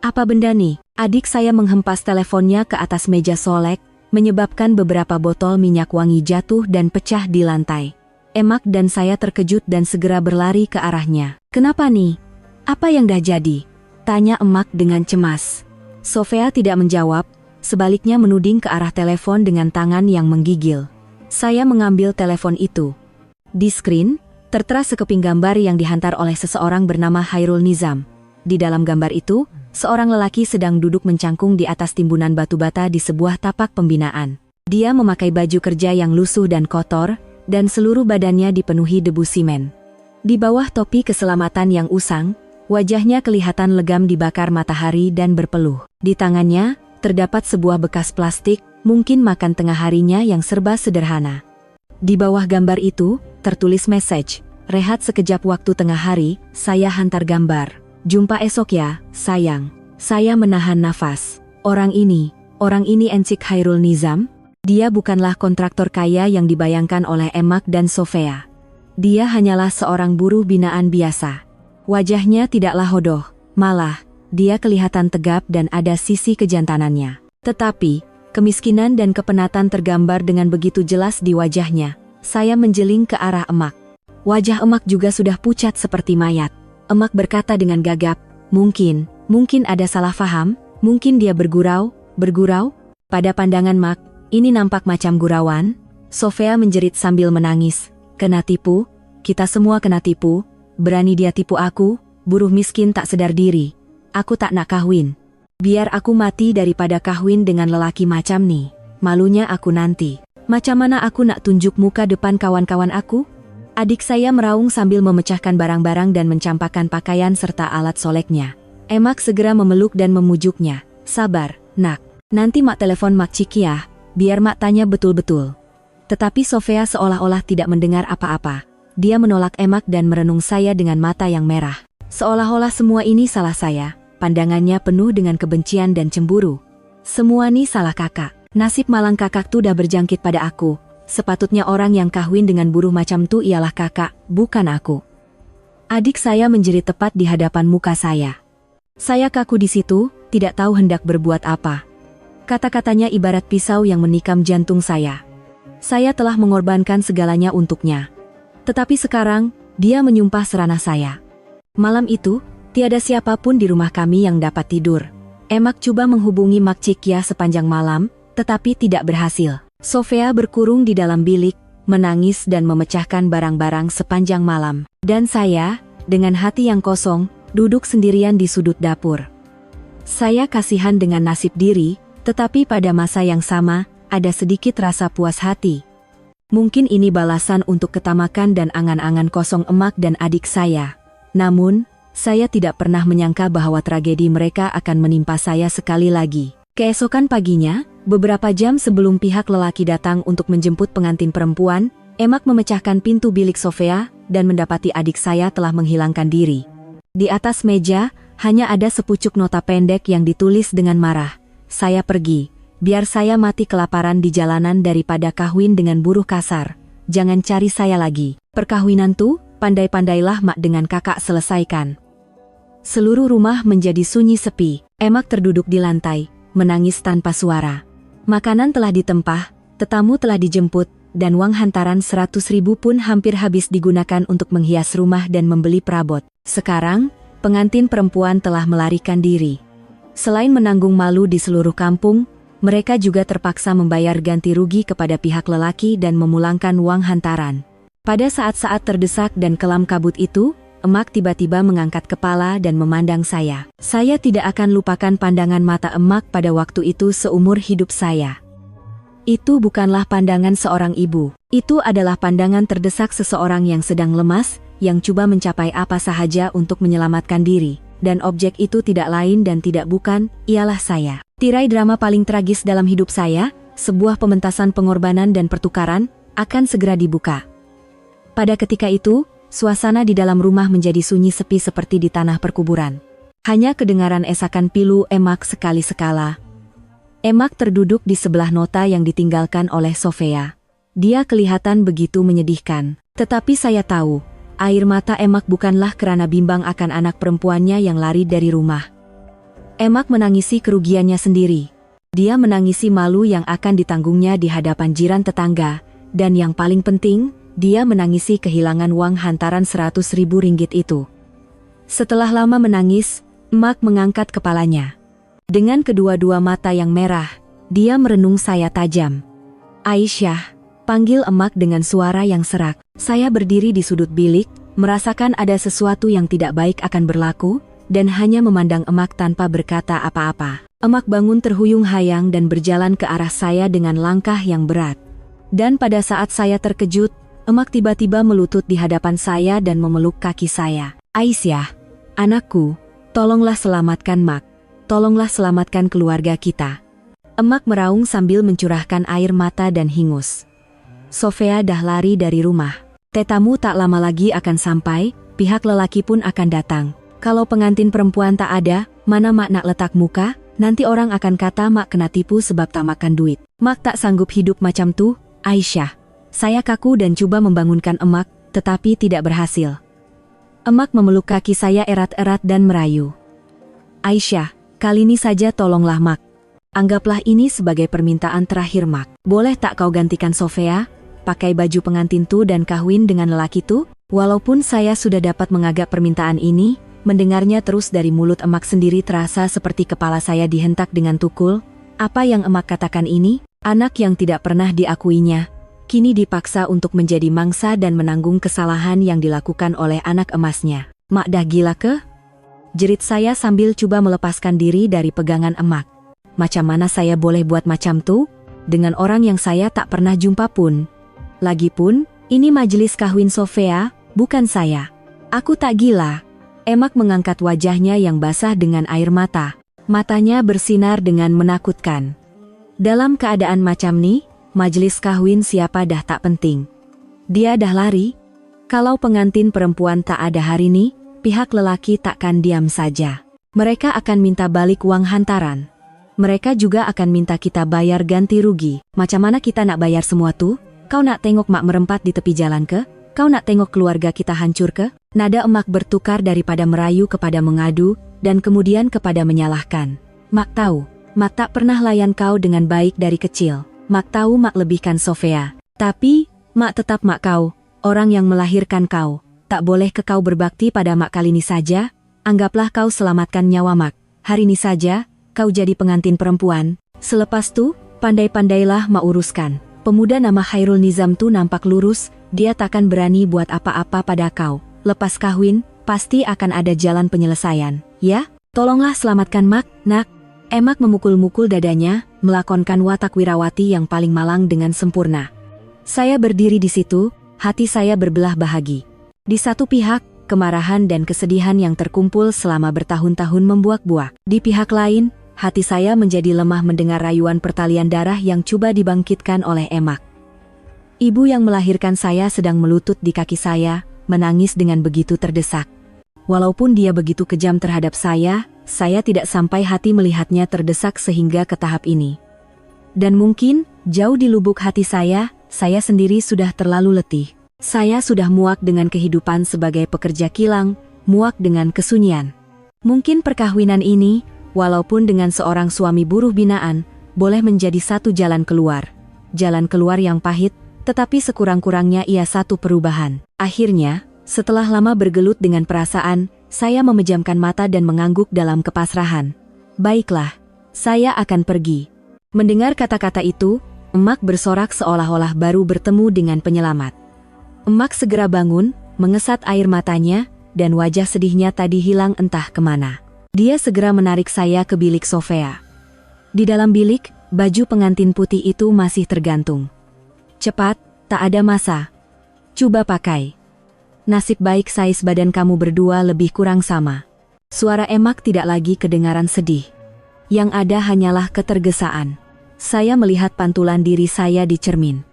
Apa benda nih? Adik saya menghempas teleponnya ke atas meja solek, menyebabkan beberapa botol minyak wangi jatuh dan pecah di lantai. Emak dan saya terkejut dan segera berlari ke arahnya. Kenapa nih? Apa yang dah jadi? Tanya emak dengan cemas. Sofia tidak menjawab, sebaliknya menuding ke arah telepon dengan tangan yang menggigil. Saya mengambil telepon itu. Di skrin, tertera sekeping gambar yang dihantar oleh seseorang bernama Khairul Nizam. Di dalam gambar itu, seorang lelaki sedang duduk mencangkung di atas timbunan batu bata di sebuah tapak pembinaan. Dia memakai baju kerja yang lusuh dan kotor, dan seluruh badannya dipenuhi debu simen. Di bawah topi keselamatan yang usang, wajahnya kelihatan legam dibakar matahari dan berpeluh. Di tangannya, terdapat sebuah bekas plastik, mungkin makan tengah harinya yang serba sederhana. Di bawah gambar itu, tertulis message, rehat sekejap waktu tengah hari, saya hantar gambar. Jumpa esok ya, sayang. Saya menahan nafas. Orang ini Ensik Khairul Nizam? Dia bukanlah kontraktor kaya yang dibayangkan oleh emak dan Sofia. Dia hanyalah seorang buruh binaan biasa. Wajahnya tidaklah hodoh, malah, dia kelihatan tegap dan ada sisi kejantanannya. Tetapi, kemiskinan dan kepenatan tergambar dengan begitu jelas di wajahnya. Saya menjeling ke arah emak. Wajah emak juga sudah pucat seperti mayat. Emak berkata dengan gagap, mungkin ada salah faham, mungkin dia bergurau. Pada pandangan mak, ini nampak macam gurauan. Sofia menjerit sambil menangis. Kena tipu, kita semua kena tipu, berani dia tipu aku, buruh miskin tak sedar diri. Aku tak nak kahwin. Biar aku mati daripada kahwin dengan lelaki macam ni. Malunya aku nanti. Macam mana aku nak tunjuk muka depan kawan-kawan aku? Adik saya meraung sambil memecahkan barang-barang dan mencampakkan pakaian serta alat soleknya. Emak segera memeluk dan memujuknya. Sabar, nak. Nanti mak telepon mak Ciki ya, biar mak tanya betul-betul. Tetapi Sofia seolah-olah tidak mendengar apa-apa. Dia menolak emak dan merenung saya dengan mata yang merah. Seolah-olah semua ini salah saya. Pandangannya penuh dengan kebencian dan cemburu. Semua ini salah kakak. Nasib malang kakak tuh dah berjangkit pada aku. Sepatutnya orang yang kahwin dengan buruh macam tuh ialah kakak, bukan aku. Adik saya menjerit tepat di hadapan muka saya. Saya kaku di situ, tidak tahu hendak berbuat apa. Kata-katanya ibarat pisau yang menikam jantung saya. Saya telah mengorbankan segalanya untuknya. Tetapi sekarang, dia menyumpah serana saya. Malam itu, tiada siapapun di rumah kami yang dapat tidur. Emak coba menghubungi Mak Cikya sepanjang malam, tetapi tidak berhasil. Sofia berkurung di dalam bilik, menangis dan memecahkan barang-barang sepanjang malam. Dan saya, dengan hati yang kosong, duduk sendirian di sudut dapur. Saya kasihan dengan nasib diri, tetapi pada masa yang sama, ada sedikit rasa puas hati. Mungkin ini balasan untuk ketamakan dan angan-angan kosong emak dan adik saya. Namun, saya tidak pernah menyangka bahwa tragedi mereka akan menimpa saya sekali lagi. Keesokan paginya, beberapa jam sebelum pihak lelaki datang untuk menjemput pengantin perempuan, emak memecahkan pintu bilik Sofia dan mendapati adik saya telah menghilangkan diri. Di atas meja, hanya ada sepucuk nota pendek yang ditulis dengan marah. Saya pergi. Biar saya mati kelaparan di jalanan daripada kahwin dengan buruh kasar. Jangan cari saya lagi. Perkahwinan tuh, pandai-pandailah mak dengan kakak selesaikan. Seluruh rumah menjadi sunyi sepi. Emak terduduk di lantai, menangis tanpa suara. Makanan telah ditempah, tetamu telah dijemput, dan uang hantaran 100.000 pun hampir habis digunakan untuk menghias rumah dan membeli perabot. Sekarang, pengantin perempuan telah melarikan diri. Selain menanggung malu di seluruh kampung, mereka juga terpaksa membayar ganti rugi kepada pihak lelaki dan memulangkan uang hantaran. Pada saat-saat terdesak dan kelam kabut itu, emak tiba-tiba mengangkat kepala dan memandang saya. Saya tidak akan lupakan pandangan mata emak pada waktu itu seumur hidup saya. Itu bukanlah pandangan seorang ibu. Itu adalah pandangan terdesak seseorang yang sedang lemas, yang coba mencapai apa sahaja untuk menyelamatkan diri. Dan objek itu tidak lain dan tidak bukan, ialah saya. Tirai drama paling tragis dalam hidup saya, sebuah pementasan pengorbanan dan pertukaran, akan segera dibuka. Pada ketika itu, suasana di dalam rumah menjadi sunyi sepi seperti di tanah perkuburan. Hanya kedengaran esakan pilu emak sekali-sekala. Emak terduduk di sebelah nota yang ditinggalkan oleh Sofia. Dia kelihatan begitu menyedihkan. Tetapi saya tahu, air mata emak bukanlah kerana bimbang akan anak perempuannya yang lari dari rumah. Emak menangisi kerugiannya sendiri. Dia menangisi malu yang akan ditanggungnya di hadapan jiran tetangga. Dan yang paling penting, dia menangisi kehilangan uang hantaran 100.000 ringgit itu. Setelah lama menangis, emak mengangkat kepalanya. Dengan kedua-dua mata yang merah, dia merenung saya tajam. Aisyah, panggil emak dengan suara yang serak. Saya berdiri di sudut bilik, merasakan ada sesuatu yang tidak baik akan berlaku, dan hanya memandang emak tanpa berkata apa-apa. Emak bangun terhuyung-hayang dan berjalan ke arah saya dengan langkah yang berat. Dan pada saat saya terkejut, emak tiba-tiba melutut di hadapan saya dan memeluk kaki saya. Aisyah, anakku, tolonglah selamatkan mak. Tolonglah selamatkan keluarga kita. Emak meraung sambil mencurahkan air mata dan hingus. Sofia dah lari dari rumah. Tetamu tak lama lagi akan sampai, pihak lelaki pun akan datang. Kalau pengantin perempuan tak ada, mana mak nak letak muka? Nanti orang akan kata mak kena tipu sebab tak makan duit. Mak tak sanggup hidup macam tuh, Aisyah. Saya kaku dan coba membangunkan emak, tetapi tidak berhasil. Emak memeluk kaki saya erat-erat dan merayu. Aisyah, kali ini saja tolonglah mak. Anggaplah ini sebagai permintaan terakhir mak. Boleh tak kau gantikan Sofia? Pakai baju pengantin tuh dan kahwin dengan lelaki tuh? Walaupun saya sudah dapat mengagap permintaan ini, mendengarnya terus dari mulut emak sendiri terasa seperti kepala saya dihentak dengan tukul. Apa yang emak katakan ini? Anak yang tidak pernah diakuinya. kini dipaksa untuk menjadi mangsa dan menanggung kesalahan yang dilakukan oleh anak emasnya. Mak dah gila ke? Jerit saya sambil coba melepaskan diri dari pegangan emak. Macam mana saya boleh buat macam tuh? Dengan orang yang saya tak pernah jumpa pun. Lagipun, ini majelis kawin Sofia, bukan saya. Aku tak gila. Emak mengangkat wajahnya yang basah dengan air mata. Matanya bersinar dengan menakutkan. Dalam keadaan macam nih, majelis kawin siapa dah tak penting. Dia dah lari. Kalau pengantin perempuan tak ada hari ini, pihak lelaki takkan diam saja. Mereka akan minta balik uang hantaran. Mereka juga akan minta kita bayar ganti rugi. Macam mana kita nak bayar semua tuh? Kau nak tengok mak merempat di tepi jalan ke? Kau nak tengok keluarga kita hancur ke? Nada emak bertukar daripada merayu kepada mengadu, dan kemudian kepada menyalahkan. Mak tahu, mak tak pernah layan kau dengan baik dari kecil. Mak tahu mak lebihkan Sofia. Tapi, mak tetap mak kau, orang yang melahirkan kau. Tak boleh ke kau berbakti pada mak kali ini saja? Anggaplah kau selamatkan nyawa mak. Hari ini saja, kau jadi pengantin perempuan. Selepas tu, pandai-pandailah mak uruskan. Pemuda nama Khairul Nizam tu nampak lurus, dia takkan berani buat apa-apa pada kau. Lepas kawin, pasti akan ada jalan penyelesaian. Ya, tolonglah selamatkan mak, nak. Emak memukul-mukul dadanya, melakonkan watak wirawati yang paling malang dengan sempurna. Saya berdiri di situ, hati saya berbelah bahagi. Di satu pihak, kemarahan dan kesedihan yang terkumpul selama bertahun-tahun membuak-buah. Di pihak lain, hati saya menjadi lemah mendengar rayuan pertalian darah yang coba dibangkitkan oleh emak. Ibu yang melahirkan saya sedang melutut di kaki saya, menangis dengan begitu terdesak. Walaupun dia begitu kejam terhadap saya tidak sampai hati melihatnya terdesak sehingga ke tahap ini. Dan mungkin, jauh di lubuk hati saya sendiri sudah terlalu letih. Saya sudah muak dengan kehidupan sebagai pekerja kilang, muak dengan kesunyian. Mungkin perkawinan ini, walaupun dengan seorang suami buruh binaan, boleh menjadi satu jalan keluar. Jalan keluar yang pahit, tetapi sekurang-kurangnya ia satu perubahan. Akhirnya, setelah lama bergelut dengan perasaan, saya memejamkan mata dan mengangguk dalam kepasrahan. Baiklah, saya akan pergi. Mendengar kata-kata itu, emak bersorak seolah-olah baru bertemu dengan penyelamat. Emak segera bangun, mengesat air matanya, dan wajah sedihnya tadi hilang entah kemana. Dia segera menarik saya ke bilik Sofia. Di dalam bilik, baju pengantin putih itu masih tergantung. Cepat, tak ada masa. Coba pakai. Nasib baik saiz badan kamu berdua lebih kurang sama. Suara emak tidak lagi kedengaran sedih. Yang ada hanyalah ketergesaan. Saya melihat pantulan diri saya di cermin.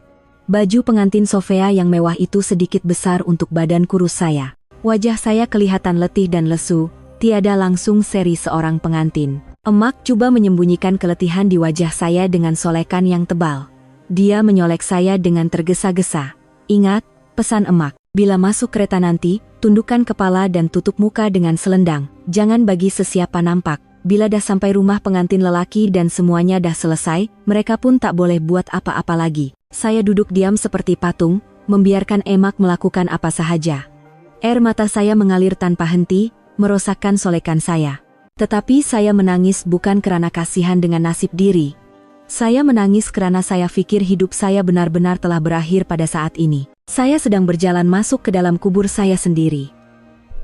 Baju pengantin Sofia yang mewah itu sedikit besar untuk badan kurus saya. Wajah saya kelihatan letih dan lesu, tiada langsung seri seorang pengantin. Emak coba menyembunyikan keletihan di wajah saya dengan solekan yang tebal. Dia menyolek saya dengan tergesa-gesa. Ingat, pesan emak. Bila masuk kereta nanti, tundukkan kepala dan tutup muka dengan selendang. Jangan bagi sesiapa nampak. Bila dah sampai rumah pengantin lelaki dan semuanya dah selesai, mereka pun tak boleh buat apa-apa lagi. Saya duduk diam seperti patung, membiarkan emak melakukan apa sahaja. Air mata saya mengalir tanpa henti, merosakkan solekan saya. Tetapi saya menangis bukan karena kasihan dengan nasib diri. Saya menangis karena saya pikir hidup saya benar-benar telah berakhir pada saat ini. Saya sedang berjalan masuk ke dalam kubur saya sendiri.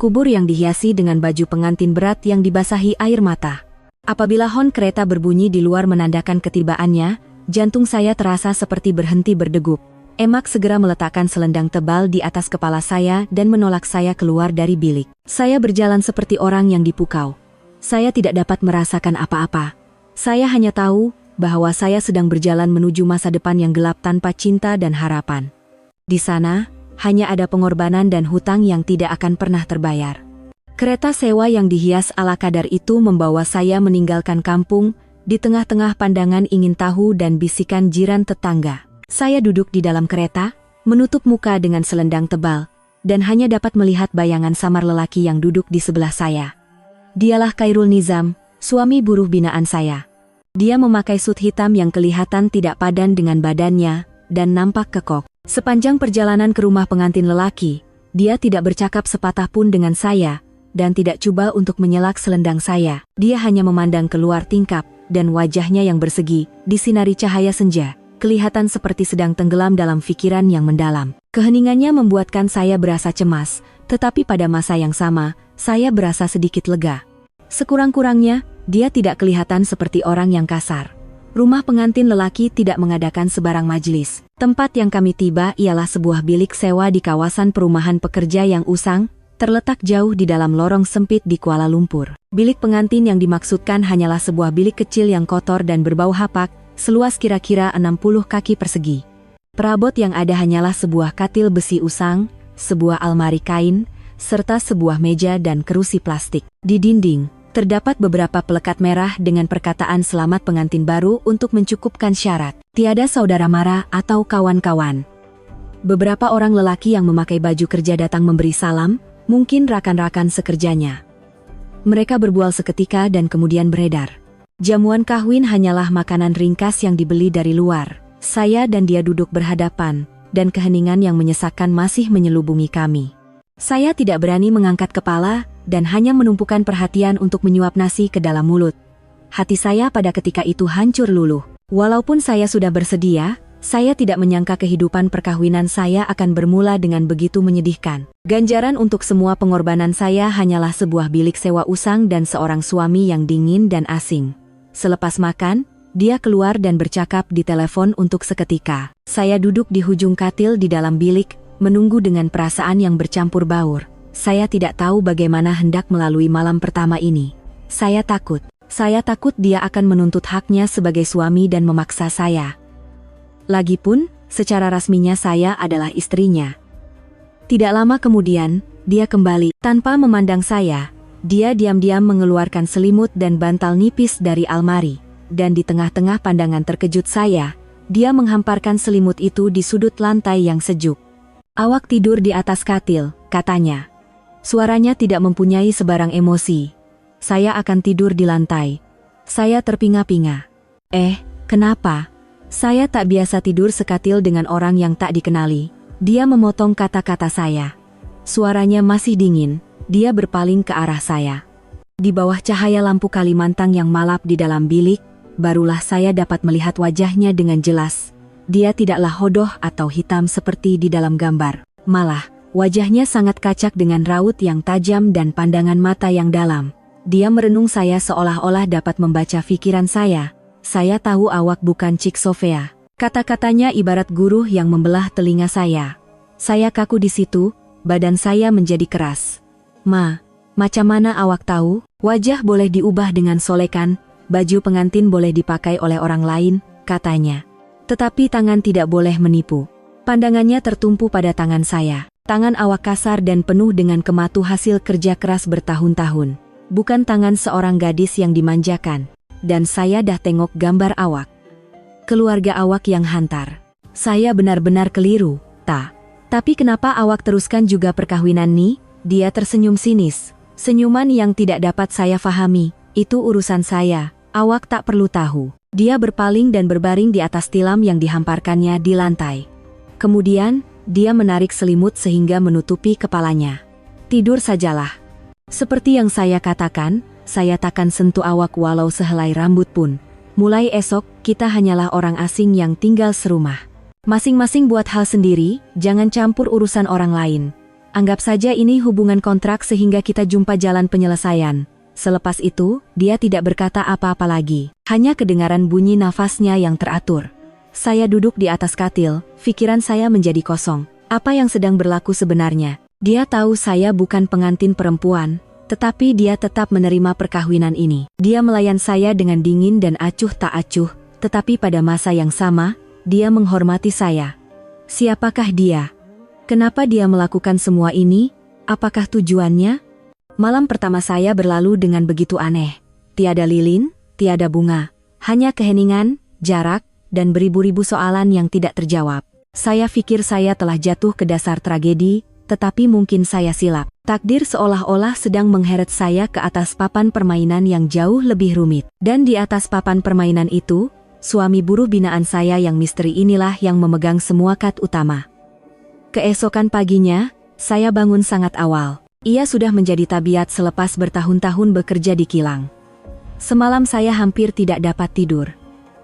Kubur yang dihiasi dengan baju pengantin berat yang dibasahi air mata. Apabila hon kereta berbunyi di luar menandakan ketibaannya, jantung saya terasa seperti berhenti berdegup. Emak segera meletakkan selendang tebal di atas kepala saya dan menolak saya keluar dari bilik. Saya berjalan seperti orang yang dipukau. Saya tidak dapat merasakan apa-apa. Saya hanya tahu bahwa saya sedang berjalan menuju masa depan yang gelap tanpa cinta dan harapan. Di sana, hanya ada pengorbanan dan hutang yang tidak akan pernah terbayar. Kereta sewa yang dihias ala kadar itu membawa saya meninggalkan kampung, di tengah-tengah pandangan ingin tahu dan bisikan jiran tetangga. Saya duduk di dalam kereta, menutup muka dengan selendang tebal, dan hanya dapat melihat bayangan samar lelaki yang duduk di sebelah saya. Dialah Khairul Nizam, suami buruh binaan saya. Dia memakai sut hitam yang kelihatan tidak padan dengan badannya, dan nampak kekok. Sepanjang perjalanan ke rumah pengantin lelaki, dia tidak bercakap sepatah pun dengan saya, dan tidak coba untuk menyelak selendang saya. Dia hanya memandang keluar tingkap, dan wajahnya yang bersegi, disinari cahaya senja. kelihatan seperti sedang tenggelam dalam pikiran yang mendalam. Keheningannya membuatkan saya berasa cemas, tetapi pada masa yang sama, saya berasa sedikit lega. Sekurang-kurangnya, dia tidak kelihatan seperti orang yang kasar. Rumah pengantin lelaki tidak mengadakan sebarang majelis. Tempat yang kami tiba ialah sebuah bilik sewa di kawasan perumahan pekerja yang usang, terletak jauh di dalam lorong sempit di Kuala Lumpur. Bilik pengantin yang dimaksudkan hanyalah sebuah bilik kecil yang kotor dan berbau hapak, seluas kira-kira 60 kaki persegi. Perabot yang ada hanyalah sebuah katil besi usang, sebuah almari kain, serta sebuah meja dan kerusi plastik. Di dinding, terdapat beberapa pelekat merah dengan perkataan selamat pengantin baru untuk mencukupkan syarat. Tiada saudara mara atau kawan-kawan. Beberapa orang lelaki yang memakai baju kerja datang memberi salam, mungkin rakan-rakan sekerjanya. Mereka berbual seketika dan kemudian beredar. Jamuan kahwin hanyalah makanan ringkas yang dibeli dari luar. Saya dan dia duduk berhadapan, dan keheningan yang menyesakkan masih menyelubungi kami. Saya tidak berani mengangkat kepala, dan hanya menumpukan perhatian untuk menyuap nasi ke dalam mulut. Hati saya pada ketika itu hancur luluh. Walaupun saya sudah bersedia, saya tidak menyangka kehidupan perkawinan saya akan bermula dengan begitu menyedihkan. Ganjaran untuk semua pengorbanan saya hanyalah sebuah bilik sewa usang dan seorang suami yang dingin dan asing. Selepas makan, dia keluar dan bercakap di telepon untuk seketika. Saya duduk di hujung katil di dalam bilik, menunggu dengan perasaan yang bercampur baur. Saya tidak tahu bagaimana hendak melalui malam pertama ini. Saya takut dia akan menuntut haknya sebagai suami dan memaksa saya. Lagipun, secara rasminya saya adalah istrinya. Tidak lama kemudian, dia kembali. Tanpa memandang saya, dia diam-diam mengeluarkan selimut dan bantal nipis dari almari. Dan di tengah-tengah pandangan terkejut saya, dia menghamparkan selimut itu di sudut lantai yang sejuk. "Awak tidur di atas katil," katanya. Suaranya tidak mempunyai sebarang emosi. "Saya akan tidur di lantai." Saya terpinga-pinga. Kenapa? Saya tak biasa tidur sekatil dengan orang yang tak dikenali. Dia memotong kata-kata saya. Suaranya masih dingin, dia berpaling ke arah saya. Di bawah cahaya lampu Kalimantan yang malap di dalam bilik, barulah saya dapat melihat wajahnya dengan jelas. Dia tidaklah hodoh atau hitam seperti di dalam gambar. Malah, wajahnya sangat kacak dengan raut yang tajam dan pandangan mata yang dalam. Dia merenung saya seolah-olah dapat membaca pikiran saya. "Saya tahu awak bukan Cik Sofia." Kata-katanya ibarat guruh yang membelah telinga saya. Saya kaku di situ, badan saya menjadi keras. Macam mana awak tahu? Wajah boleh diubah dengan solekan, baju pengantin boleh dipakai oleh orang lain, katanya. Tetapi tangan tidak boleh menipu. Pandangannya tertumpu pada tangan saya. Tangan awak kasar dan penuh dengan kematu hasil kerja keras bertahun-tahun. Bukan tangan seorang gadis yang dimanjakan. Dan saya dah tengok gambar awak. Keluarga awak yang hantar. Saya benar-benar keliru, tak. Tapi kenapa awak teruskan juga perkawinan ni? Dia tersenyum sinis. Senyuman yang tidak dapat saya fahami. Itu urusan saya. Awak tak perlu tahu. Dia berpaling dan berbaring di atas tilam yang dihamparkannya di lantai. Kemudian, dia menarik selimut sehingga menutupi kepalanya. "Tidur sajalah. Seperti yang saya katakan, saya takkan sentuh awak walau sehelai rambut pun. Mulai esok, kita hanyalah orang asing yang tinggal serumah. Masing-masing buat hal sendiri, jangan campur urusan orang lain. Anggap saja ini hubungan kontrak sehingga kita jumpa jalan penyelesaian." Selepas itu, dia tidak berkata apa-apa lagi. Hanya kedengaran bunyi nafasnya yang teratur. Saya duduk di atas katil, pikiran saya menjadi kosong. Apa yang sedang berlaku sebenarnya? Dia tahu saya bukan pengantin perempuan, tetapi dia tetap menerima perkawinan ini. Dia melayan saya dengan dingin dan acuh tak acuh, tetapi pada masa yang sama, dia menghormati saya. Siapakah dia? Kenapa dia melakukan semua ini? Apakah tujuannya? Malam pertama saya berlalu dengan begitu aneh. Tiada lilin, tiada bunga, hanya keheningan, jarak, dan beribu-ribu soalan yang tidak terjawab. Saya pikir saya telah jatuh ke dasar tragedi, tetapi mungkin saya silap. Takdir seolah-olah sedang mengheret saya ke atas papan permainan yang jauh lebih rumit. Dan di atas papan permainan itu, suami buruh binaan saya yang misteri inilah yang memegang semua kad utama. Keesokan paginya, saya bangun sangat awal. Ia sudah menjadi tabiat selepas bertahun-tahun bekerja di kilang. Semalam saya hampir tidak dapat tidur.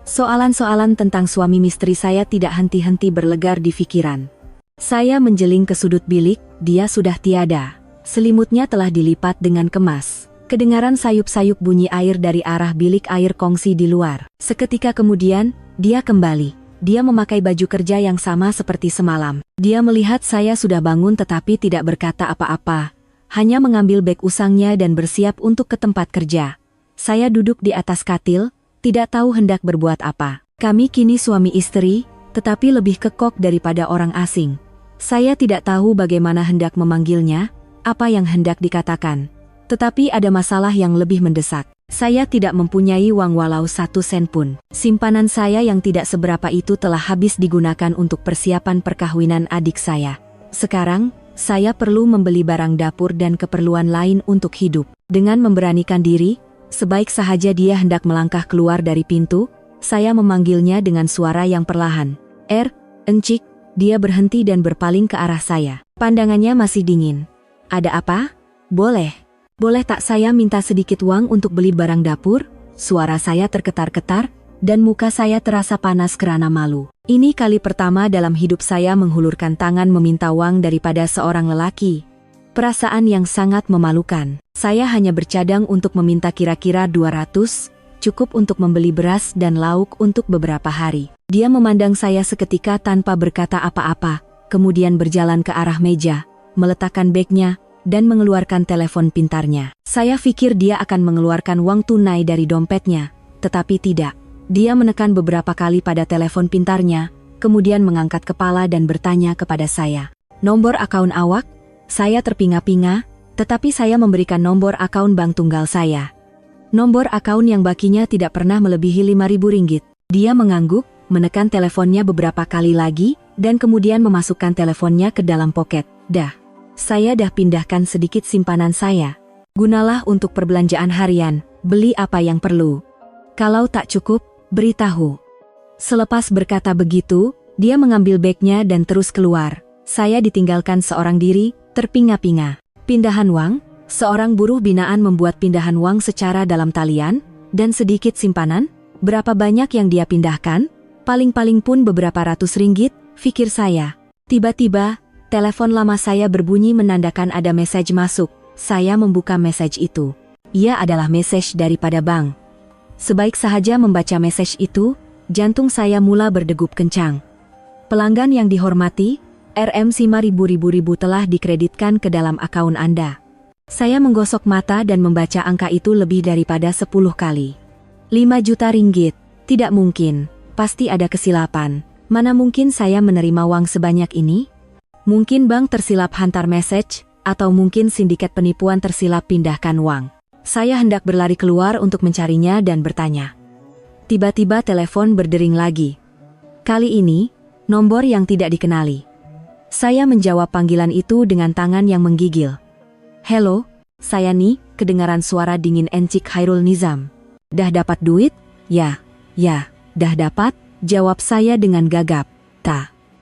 Soalan-soalan tentang suami misteri saya tidak henti-henti berlegar di pikiran. Saya menjeling ke sudut bilik, dia sudah tiada. Selimutnya telah dilipat dengan kemas. Kedengaran sayup-sayup bunyi air dari arah bilik air kongsi di luar. Seketika kemudian, dia kembali. Dia memakai baju kerja yang sama seperti semalam. Dia melihat saya sudah bangun tetapi tidak berkata apa-apa. Hanya mengambil beg usangnya dan bersiap untuk ke tempat kerja. Saya duduk di atas katil, tidak tahu hendak berbuat apa. Kami kini suami istri, tetapi lebih kekok daripada orang asing. Saya tidak tahu bagaimana hendak memanggilnya, apa yang hendak dikatakan. Tetapi ada masalah yang lebih mendesak. Saya tidak mempunyai uang walau 1 sen pun. Simpanan saya yang tidak seberapa itu telah habis digunakan untuk persiapan perkawinan adik saya. Sekarang, saya perlu membeli barang dapur dan keperluan lain untuk hidup. Dengan memberanikan diri, sebaik sahaja dia hendak melangkah keluar dari pintu, saya memanggilnya dengan suara yang perlahan. Encik, dia berhenti dan berpaling ke arah saya. Pandangannya masih dingin. Ada apa? Boleh tak saya minta sedikit uang untuk beli barang dapur? Suara saya terketar-ketar, dan muka saya terasa panas karena malu. Ini kali pertama dalam hidup saya menghulurkan tangan meminta uang daripada seorang lelaki. Perasaan yang sangat memalukan. Saya hanya bercadang untuk meminta kira-kira 200, cukup untuk membeli beras dan lauk untuk beberapa hari. Dia memandang saya seketika tanpa berkata apa-apa, kemudian berjalan ke arah meja, meletakkan bagnya, dan mengeluarkan telepon pintarnya. Saya pikir dia akan mengeluarkan uang tunai dari dompetnya, tetapi tidak. Dia menekan beberapa kali pada telepon pintarnya, kemudian mengangkat kepala dan bertanya kepada saya. Nomor akaun awak? Saya terpinga-pinga, tetapi saya memberikan nomor akaun bank tunggal saya. Nomor akaun yang bakinya tidak pernah melebihi 5.000 ringgit. Dia mengangguk, menekan teleponnya beberapa kali lagi, dan kemudian memasukkan teleponnya ke dalam poket. Saya dah pindahkan sedikit simpanan saya. Gunalah untuk perbelanjaan harian, beli apa yang perlu. Kalau tak cukup, beritahu. Selepas berkata begitu, dia mengambil bagnya dan terus keluar. Saya ditinggalkan seorang diri, terpinga-pinga. Pindahan uang? Seorang buruh binaan membuat pindahan uang secara dalam talian, dan sedikit simpanan? Berapa banyak yang dia pindahkan? Paling-paling pun beberapa ratus ringgit, pikir saya. Tiba-tiba, telepon lama saya berbunyi menandakan ada message masuk. Saya membuka message itu. Ia adalah message daripada bank. Sebaik sahaja membaca message itu, jantung saya mula berdegup kencang. Pelanggan yang dihormati, Rp5.000 telah dikreditkan ke dalam akaun Anda. Saya menggosok mata dan membaca angka itu lebih daripada 10 kali. 5 juta ringgit. Tidak mungkin. Pasti ada kesilapan. Mana mungkin saya menerima uang sebanyak ini? Mungkin bank tersilap hantar message, atau mungkin sindikat penipuan tersilap pindahkan uang. Saya hendak berlari keluar untuk mencarinya dan bertanya. Tiba-tiba telepon berdering lagi. Kali ini, nomor yang tidak dikenali. Saya menjawab panggilan itu dengan tangan yang menggigil. Halo, saya nih, kedengaran suara dingin Encik Khairul Nizam. Dah dapat duit? Ya, dah dapat, jawab saya dengan gagap.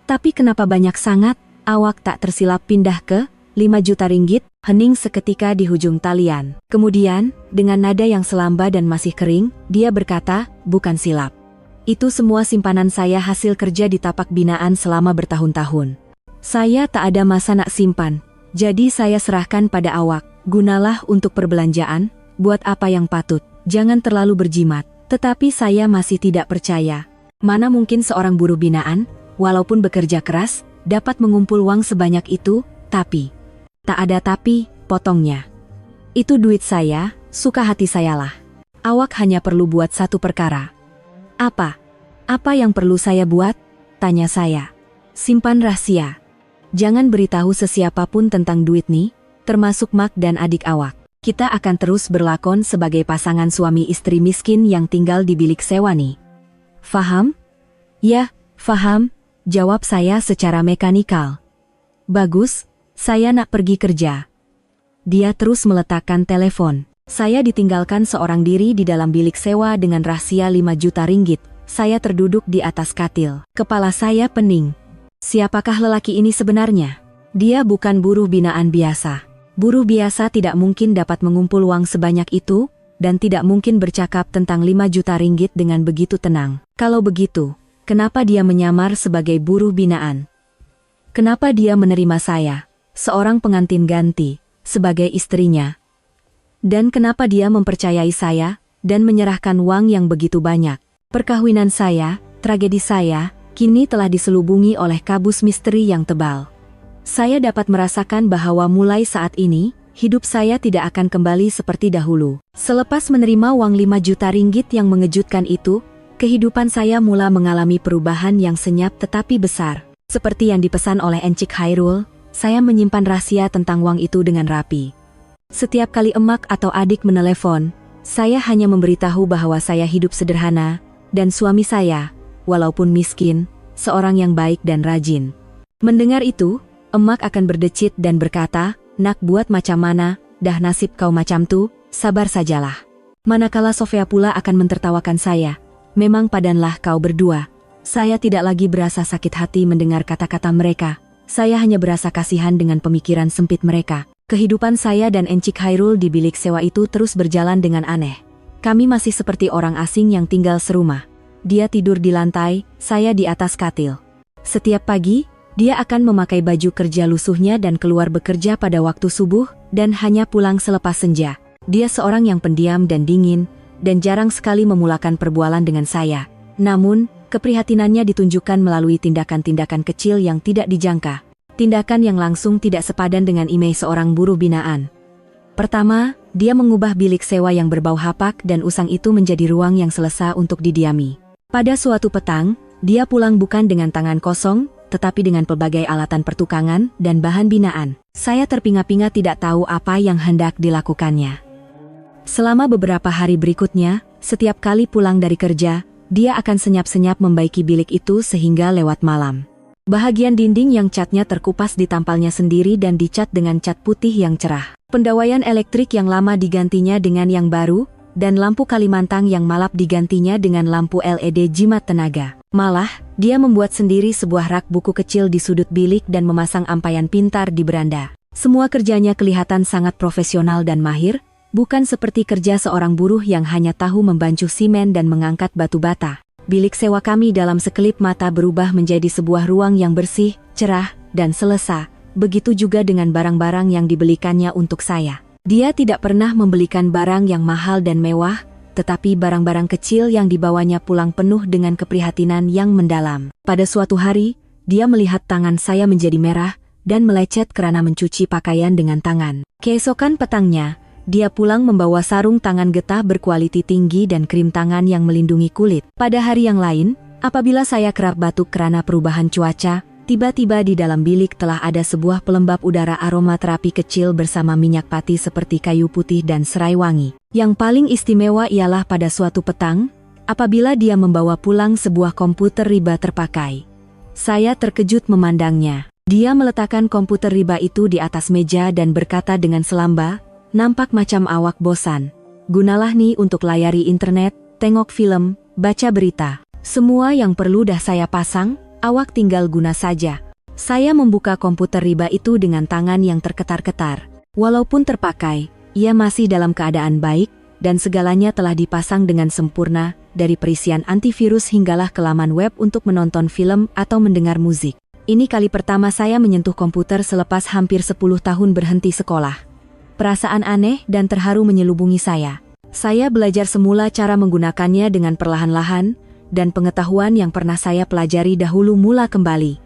Tapi kenapa banyak sangat? Awak tak tersilap pindah ke 5 juta ringgit, hening seketika di hujung talian. Kemudian, dengan nada yang selamba dan masih kering, dia berkata, bukan silap. Itu semua simpanan saya hasil kerja di tapak binaan selama bertahun-tahun. Saya tak ada masa nak simpan, jadi saya serahkan pada awak. Gunalah untuk perbelanjaan, buat apa yang patut. Jangan terlalu berjimat. Tetapi saya masih tidak percaya. Mana mungkin seorang buruh binaan, walaupun bekerja keras, dapat mengumpul uang sebanyak itu, tapi... Tak ada tapi, potongnya. Itu duit saya, suka hati sayalah. Awak hanya perlu buat satu perkara. Apa? Apa yang perlu saya buat? Tanya saya. Simpan rahasia. Jangan beritahu sesiapapun tentang duit nih, termasuk Mak dan adik awak. Kita akan terus berlakon sebagai pasangan suami istri miskin yang tinggal di bilik sewa nih. Faham? Ya, faham, jawab saya secara mekanikal. Bagus, saya nak pergi kerja. Dia terus meletakkan telepon. Saya ditinggalkan seorang diri di dalam bilik sewa dengan rahasia 5 juta ringgit. Saya terduduk di atas katil. Kepala saya pening. Siapakah lelaki ini sebenarnya? Dia bukan buruh binaan biasa. Buruh biasa tidak mungkin dapat mengumpul uang sebanyak itu, dan tidak mungkin bercakap tentang 5 juta ringgit dengan begitu tenang. Kalau begitu, kenapa dia menyamar sebagai buruh binaan? Kenapa dia menerima saya, seorang pengantin ganti, sebagai istrinya? Dan kenapa dia mempercayai saya dan menyerahkan uang yang begitu banyak? Perkawinan saya, tragedi saya, kini telah diselubungi oleh kabus misteri yang tebal. Saya dapat merasakan bahwa mulai saat ini, hidup saya tidak akan kembali seperti dahulu. Selepas menerima uang 5 juta ringgit yang mengejutkan itu, kehidupan saya mula mengalami perubahan yang senyap tetapi besar. Seperti yang dipesan oleh Encik Hairul, saya menyimpan rahasia tentang uang itu dengan rapi. Setiap kali emak atau adik menelepon, saya hanya memberitahu bahwa saya hidup sederhana, dan suami saya, walaupun miskin, seorang yang baik dan rajin. Mendengar itu, emak akan berdecit dan berkata, "Nak, buat macam mana, dah nasib kau macam tu, sabar sajalah." Manakala Sofia pula akan mentertawakan saya, "Memang padanlah kau berdua." Saya tidak lagi berasa sakit hati mendengar kata-kata mereka, saya hanya berasa kasihan dengan pemikiran sempit mereka. Kehidupan saya dan Encik Hairul di bilik sewa itu terus berjalan dengan aneh. Kami masih seperti orang asing yang tinggal serumah. Dia tidur di lantai, saya di atas katil. Setiap pagi, dia akan memakai baju kerja lusuhnya dan keluar bekerja pada waktu subuh, dan hanya pulang selepas senja. Dia seorang yang pendiam dan dingin, dan jarang sekali memulakan perbualan dengan saya. Namun, keprihatinannya ditunjukkan melalui tindakan-tindakan kecil yang tidak dijangka. Tindakan yang langsung tidak sepadan dengan imej seorang buruh binaan. Pertama, dia mengubah bilik sewa yang berbau hapak dan usang itu menjadi ruang yang selesa untuk didiami. Pada suatu petang, dia pulang bukan dengan tangan kosong, tetapi dengan pelbagai alatan pertukangan dan bahan binaan. Saya terpinga-pinga tidak tahu apa yang hendak dilakukannya. Selama beberapa hari berikutnya, setiap kali pulang dari kerja, dia akan senyap-senyap membaiki bilik itu sehingga lewat malam. Bahagian dinding yang catnya terkupas ditampalnya sendiri dan dicat dengan cat putih yang cerah. Pendawaian elektrik yang lama digantinya dengan yang baru, dan lampu Kalimantan yang malap digantinya dengan lampu LED jimat tenaga. Malah, dia membuat sendiri sebuah rak buku kecil di sudut bilik dan memasang ampaian pintar di beranda. Semua kerjanya kelihatan sangat profesional dan mahir, bukan seperti kerja seorang buruh yang hanya tahu membancuh simen dan mengangkat batu bata. Bilik sewa kami dalam sekelip mata berubah menjadi sebuah ruang yang bersih, cerah, dan selesa. Begitu juga dengan barang-barang yang dibelikannya untuk saya. Dia tidak pernah membelikan barang yang mahal dan mewah, tetapi barang-barang kecil yang dibawanya pulang penuh dengan keprihatinan yang mendalam. Pada suatu hari, dia melihat tangan saya menjadi merah, dan melecet kerana mencuci pakaian dengan tangan. Keesokan petangnya, dia pulang membawa sarung tangan getah berkualiti tinggi dan krim tangan yang melindungi kulit. Pada hari yang lain, apabila saya kerap batuk kerana perubahan cuaca, tiba-tiba di dalam bilik telah ada sebuah pelembab udara aromaterapi kecil bersama minyak pati seperti kayu putih dan serai wangi. Yang paling istimewa ialah pada suatu petang, apabila dia membawa pulang sebuah komputer riba terpakai. Saya terkejut memandangnya. Dia meletakkan komputer riba itu di atas meja dan berkata dengan selamba, "Nampak macam awak bosan. Gunalah ni untuk layari internet, tengok film, baca berita. Semua yang perlu dah saya pasang, awak tinggal guna saja." Saya membuka komputer riba itu dengan tangan yang terketar-ketar. Walaupun terpakai, ia masih dalam keadaan baik, dan segalanya telah dipasang dengan sempurna, dari perisian antivirus hinggalah ke laman web untuk menonton film atau mendengar musik. Ini kali pertama saya menyentuh komputer selepas hampir 10 tahun berhenti sekolah. Perasaan aneh dan terharu menyelubungi saya. Saya belajar semula cara menggunakannya dengan perlahan-lahan, dan pengetahuan yang pernah saya pelajari dahulu mula kembali.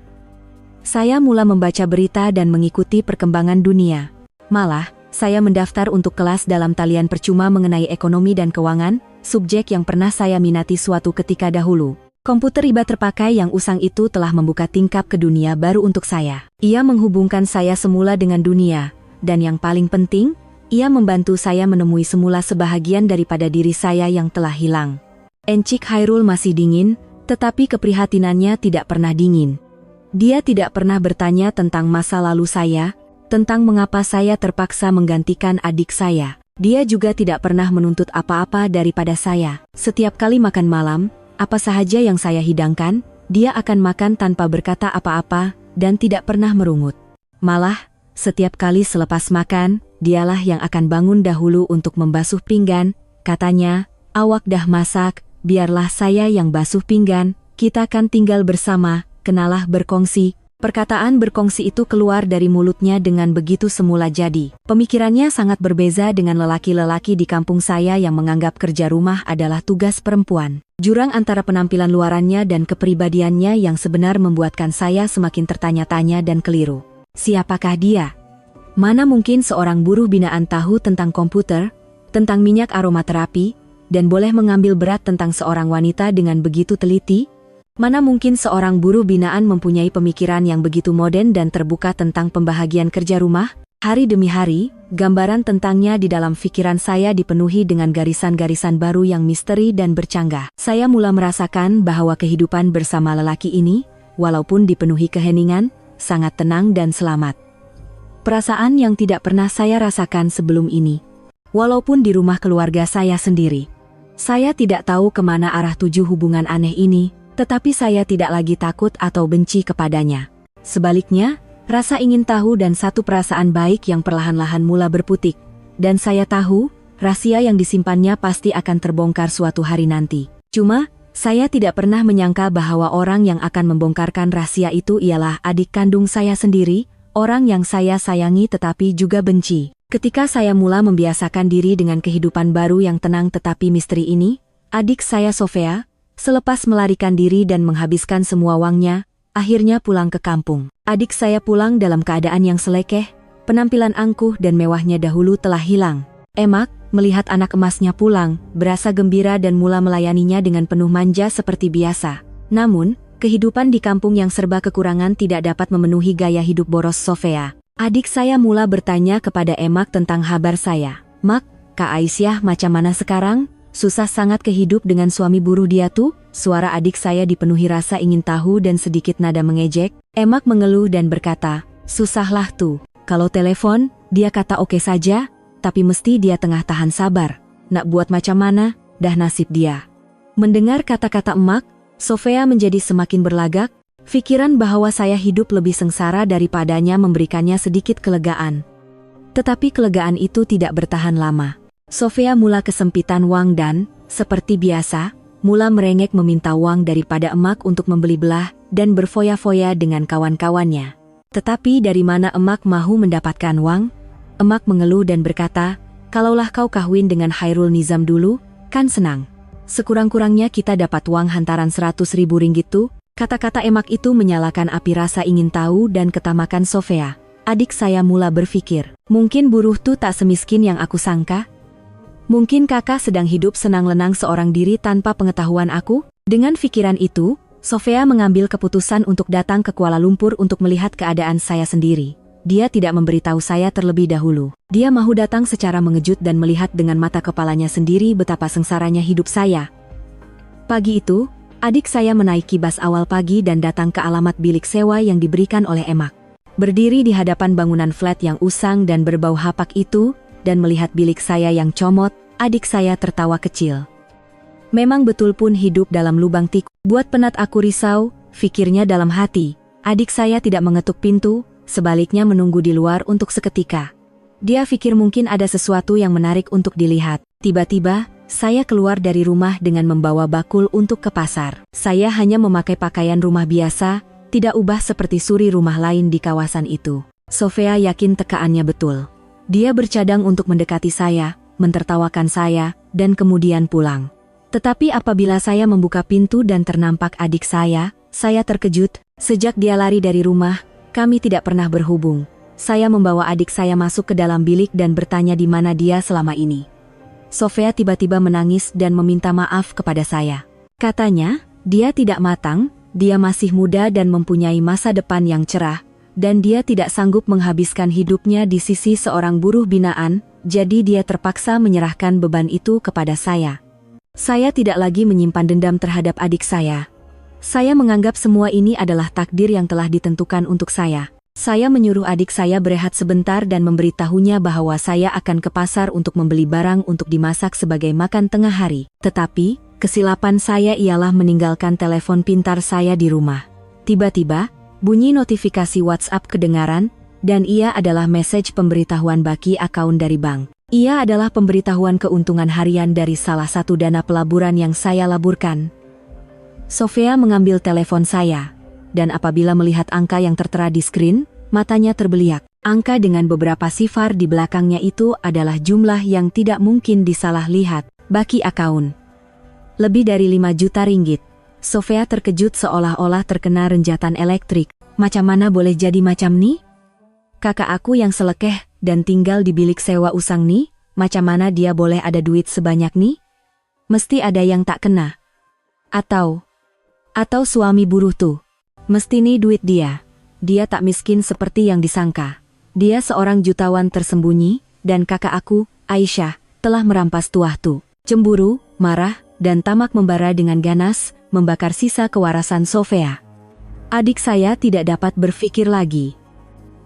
Saya mula membaca berita dan mengikuti perkembangan dunia. Malah, saya mendaftar untuk kelas dalam talian percuma mengenai ekonomi dan keuangan, subjek yang pernah saya minati suatu ketika dahulu. Komputer riba terpakai yang usang itu telah membuka tingkap ke dunia baru untuk saya. Ia menghubungkan saya semula dengan dunia. Dan yang paling penting, ia membantu saya menemui semula sebahagian daripada diri saya yang telah hilang. Encik Hairul masih dingin, tetapi keprihatinannya tidak pernah dingin. Dia tidak pernah bertanya tentang masa lalu saya, tentang mengapa saya terpaksa menggantikan adik saya. Dia juga tidak pernah menuntut apa-apa daripada saya. Setiap kali makan malam, apa sahaja yang saya hidangkan, dia akan makan tanpa berkata apa-apa, dan tidak pernah merungut. Malah, setiap kali selepas makan, dialah yang akan bangun dahulu untuk membasuh pinggan, katanya, "Awak dah masak, biarlah saya yang basuh pinggan, kita kan tinggal bersama, kenalah berkongsi." Perkataan berkongsi itu keluar dari mulutnya dengan begitu semula jadi. Pemikirannya sangat berbeza dengan lelaki-lelaki di kampung saya yang menganggap kerja rumah adalah tugas perempuan. Jurang antara penampilan luarannya dan kepribadiannya yang sebenar membuatkan saya semakin tertanya-tanya dan keliru. Siapakah dia? Mana mungkin seorang buruh binaan tahu tentang komputer, tentang minyak aromaterapi, dan boleh mengambil berat tentang seorang wanita dengan begitu teliti? Mana mungkin seorang buruh binaan mempunyai pemikiran yang begitu modern dan terbuka tentang pembahagian kerja rumah? Hari demi hari, gambaran tentangnya di dalam pikiran saya dipenuhi dengan garisan-garisan baru yang misteri dan bercanggah. Saya mula merasakan bahwa kehidupan bersama lelaki ini, walaupun dipenuhi keheningan, sangat tenang dan selamat. Perasaan yang tidak pernah saya rasakan sebelum ini. Walaupun di rumah keluarga saya sendiri. Saya tidak tahu kemana arah tuju hubungan aneh ini, tetapi saya tidak lagi takut atau benci kepadanya. Sebaliknya, rasa ingin tahu dan satu perasaan baik yang perlahan-lahan mula berputik. Dan saya tahu, rahasia yang disimpannya pasti akan terbongkar suatu hari nanti. Cuma, saya tidak pernah menyangka bahwa orang yang akan membongkarkan rahasia itu ialah adik kandung saya sendiri, orang yang saya sayangi tetapi juga benci. Ketika saya mula membiasakan diri dengan kehidupan baru yang tenang tetapi misteri ini, adik saya Sofia, selepas melarikan diri dan menghabiskan semua uangnya, akhirnya pulang ke kampung. Adik saya pulang dalam keadaan yang selekeh, penampilan angkuh dan mewahnya dahulu telah hilang. Emak, melihat anak emasnya pulang, berasa gembira dan mula melayaninya dengan penuh manja seperti biasa. Namun, kehidupan di kampung yang serba kekurangan tidak dapat memenuhi gaya hidup boros Sofia. Adik saya mula bertanya kepada Emak tentang kabar saya. "Mak, Kak Aisyah macam mana sekarang? Susah sangat kehidup dengan suami buruh dia tuh?" Suara adik saya dipenuhi rasa ingin tahu dan sedikit nada mengejek. Emak mengeluh dan berkata, "Susahlah tuh. Kalau telepon, dia kata oke saja, tapi mesti dia tengah tahan sabar. Nak buat macam mana, dah nasib dia." Mendengar kata-kata emak, Sofia menjadi semakin berlagak, pikiran bahwa saya hidup lebih sengsara daripadanya memberikannya sedikit kelegaan. Tetapi kelegaan itu tidak bertahan lama. Sofia mula kesempitan uang dan, seperti biasa, mula merengek meminta uang daripada emak untuk membeli belah dan berfoya-foya dengan kawan-kawannya. Tetapi dari mana emak mahu mendapatkan uang? Emak mengeluh dan berkata, "Kalaulah kau kahwin dengan Hairul Nizam dulu, kan senang. Sekurang-kurangnya kita dapat uang hantaran 100.000 ringgit tuh." Kata-kata emak itu menyalakan api rasa ingin tahu dan ketamakan Sofia. Adik saya mula berpikir, mungkin buruh tuh tak semiskin yang aku sangka? Mungkin kakak sedang hidup senang-lenang seorang diri tanpa pengetahuan aku? Dengan pikiran itu, Sofia mengambil keputusan untuk datang ke Kuala Lumpur untuk melihat keadaan saya sendiri. Dia tidak memberitahu saya terlebih dahulu. Dia mahu datang secara mengejut dan melihat dengan mata kepalanya sendiri betapa sengsaranya hidup saya. Pagi itu, adik saya menaiki bas awal pagi dan datang ke alamat bilik sewa yang diberikan oleh emak. Berdiri di hadapan bangunan flat yang usang dan berbau hapak itu, dan melihat bilik saya yang comot, adik saya tertawa kecil. Memang betul pun hidup dalam lubang tikus. Buat penat aku risau, pikirnya dalam hati. Adik saya tidak mengetuk pintu, sebaliknya menunggu di luar untuk seketika. Dia pikir mungkin ada sesuatu yang menarik untuk dilihat. Tiba-tiba, saya keluar dari rumah dengan membawa bakul untuk ke pasar. Saya hanya memakai pakaian rumah biasa, tidak ubah seperti suri rumah lain di kawasan itu. Sofia yakin tekaannya betul. Dia bercadang untuk mendekati saya, mentertawakan saya, dan kemudian pulang. Tetapi apabila saya membuka pintu dan ternampak adik saya terkejut. Sejak dia lari dari rumah, kami tidak pernah berhubung. Saya membawa adik saya masuk ke dalam bilik dan bertanya di mana dia selama ini. Sofia tiba-tiba menangis dan meminta maaf kepada saya. Katanya, dia tidak matang, dia masih muda dan mempunyai masa depan yang cerah, dan dia tidak sanggup menghabiskan hidupnya di sisi seorang buruh binaan, jadi dia terpaksa menyerahkan beban itu kepada saya. Saya tidak lagi menyimpan dendam terhadap adik saya. Saya menganggap semua ini adalah takdir yang telah ditentukan untuk saya. Saya menyuruh adik saya berehat sebentar dan memberitahunya bahwa saya akan ke pasar untuk membeli barang untuk dimasak sebagai makan tengah hari. Tetapi, kesilapan saya ialah meninggalkan telepon pintar saya di rumah. Tiba-tiba, bunyi notifikasi WhatsApp kedengaran, dan ia adalah message pemberitahuan baki akaun dari bank. Ia adalah pemberitahuan keuntungan harian dari salah satu dana pelaburan yang saya laburkan. Sofia mengambil telepon saya, dan apabila melihat angka yang tertera di skrin, matanya terbeliak. Angka dengan beberapa sifar di belakangnya itu adalah jumlah yang tidak mungkin disalah lihat. Baki akaun. Lebih dari 5 juta ringgit. Sofia terkejut seolah-olah terkena renjatan elektrik. Macam mana boleh jadi macam ni? Kakak aku yang selekeh dan tinggal di bilik sewa usang nih, macam mana dia boleh ada duit sebanyak nih? Mesti ada yang tak kena. Atau suami buruh tuh. Mesti nih duit dia. Dia tak miskin seperti yang disangka. Dia seorang jutawan tersembunyi, dan kakak aku, Aisyah, telah merampas tuah tuh. Cemburu, marah, dan tamak membara dengan ganas, membakar sisa kewarasan Sofia. Adik saya tidak dapat berpikir lagi.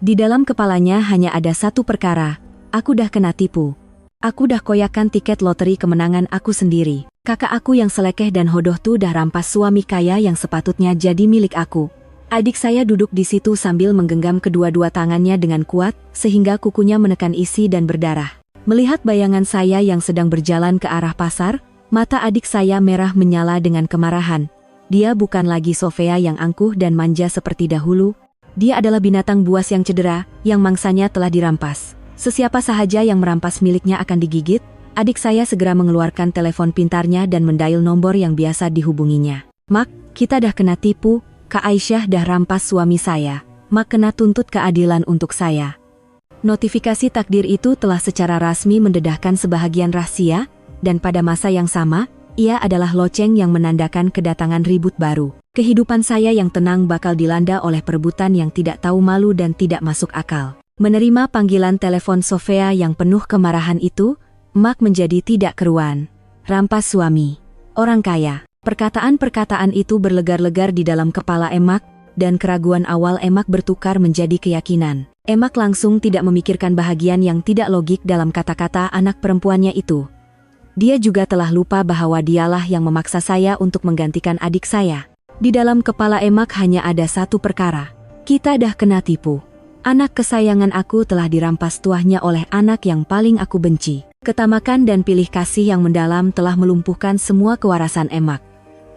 Di dalam kepalanya hanya ada satu perkara, aku dah kena tipu. Aku dah koyakan tiket loteri kemenangan aku sendiri. Kakak aku yang selekeh dan hodoh tuh dah rampas suami kaya yang sepatutnya jadi milik aku. Adik saya duduk di situ sambil menggenggam kedua-dua tangannya dengan kuat, sehingga kukunya menekan isi dan berdarah. Melihat bayangan saya yang sedang berjalan ke arah pasar, mata adik saya merah menyala dengan kemarahan. Dia bukan lagi Sofia yang angkuh dan manja seperti dahulu. Dia adalah binatang buas yang cedera, yang mangsanya telah dirampas. Sesiapa sahaja yang merampas miliknya akan digigit. Adik saya segera mengeluarkan telepon pintarnya dan mendial nomor yang biasa dihubunginya. Mak, kita dah kena tipu, Kak Aisyah dah rampas suami saya. Mak kena tuntut keadilan untuk saya. Notifikasi takdir itu telah secara rasmi mendedahkan sebahagian rahasia, dan pada masa yang sama, ia adalah loceng yang menandakan kedatangan ribut baru. Kehidupan saya yang tenang bakal dilanda oleh perebutan yang tidak tahu malu dan tidak masuk akal. Menerima panggilan telepon Sofia yang penuh kemarahan itu, Mak menjadi tidak keruan. Rampas suami. Orang kaya. Perkataan-perkataan itu berlegar-legar di dalam kepala Emak, dan keraguan awal Emak bertukar menjadi keyakinan. Emak langsung tidak memikirkan bahagian yang tidak logik dalam kata-kata anak perempuannya itu. Dia juga telah lupa bahwa dialah yang memaksa saya untuk menggantikan adik saya. Di dalam kepala Emak hanya ada satu perkara. Kita dah kena tipu. Anak kesayangan aku telah dirampas tuahnya oleh anak yang paling aku benci. Ketamakan dan pilih kasih yang mendalam telah melumpuhkan semua kewarasan Emak.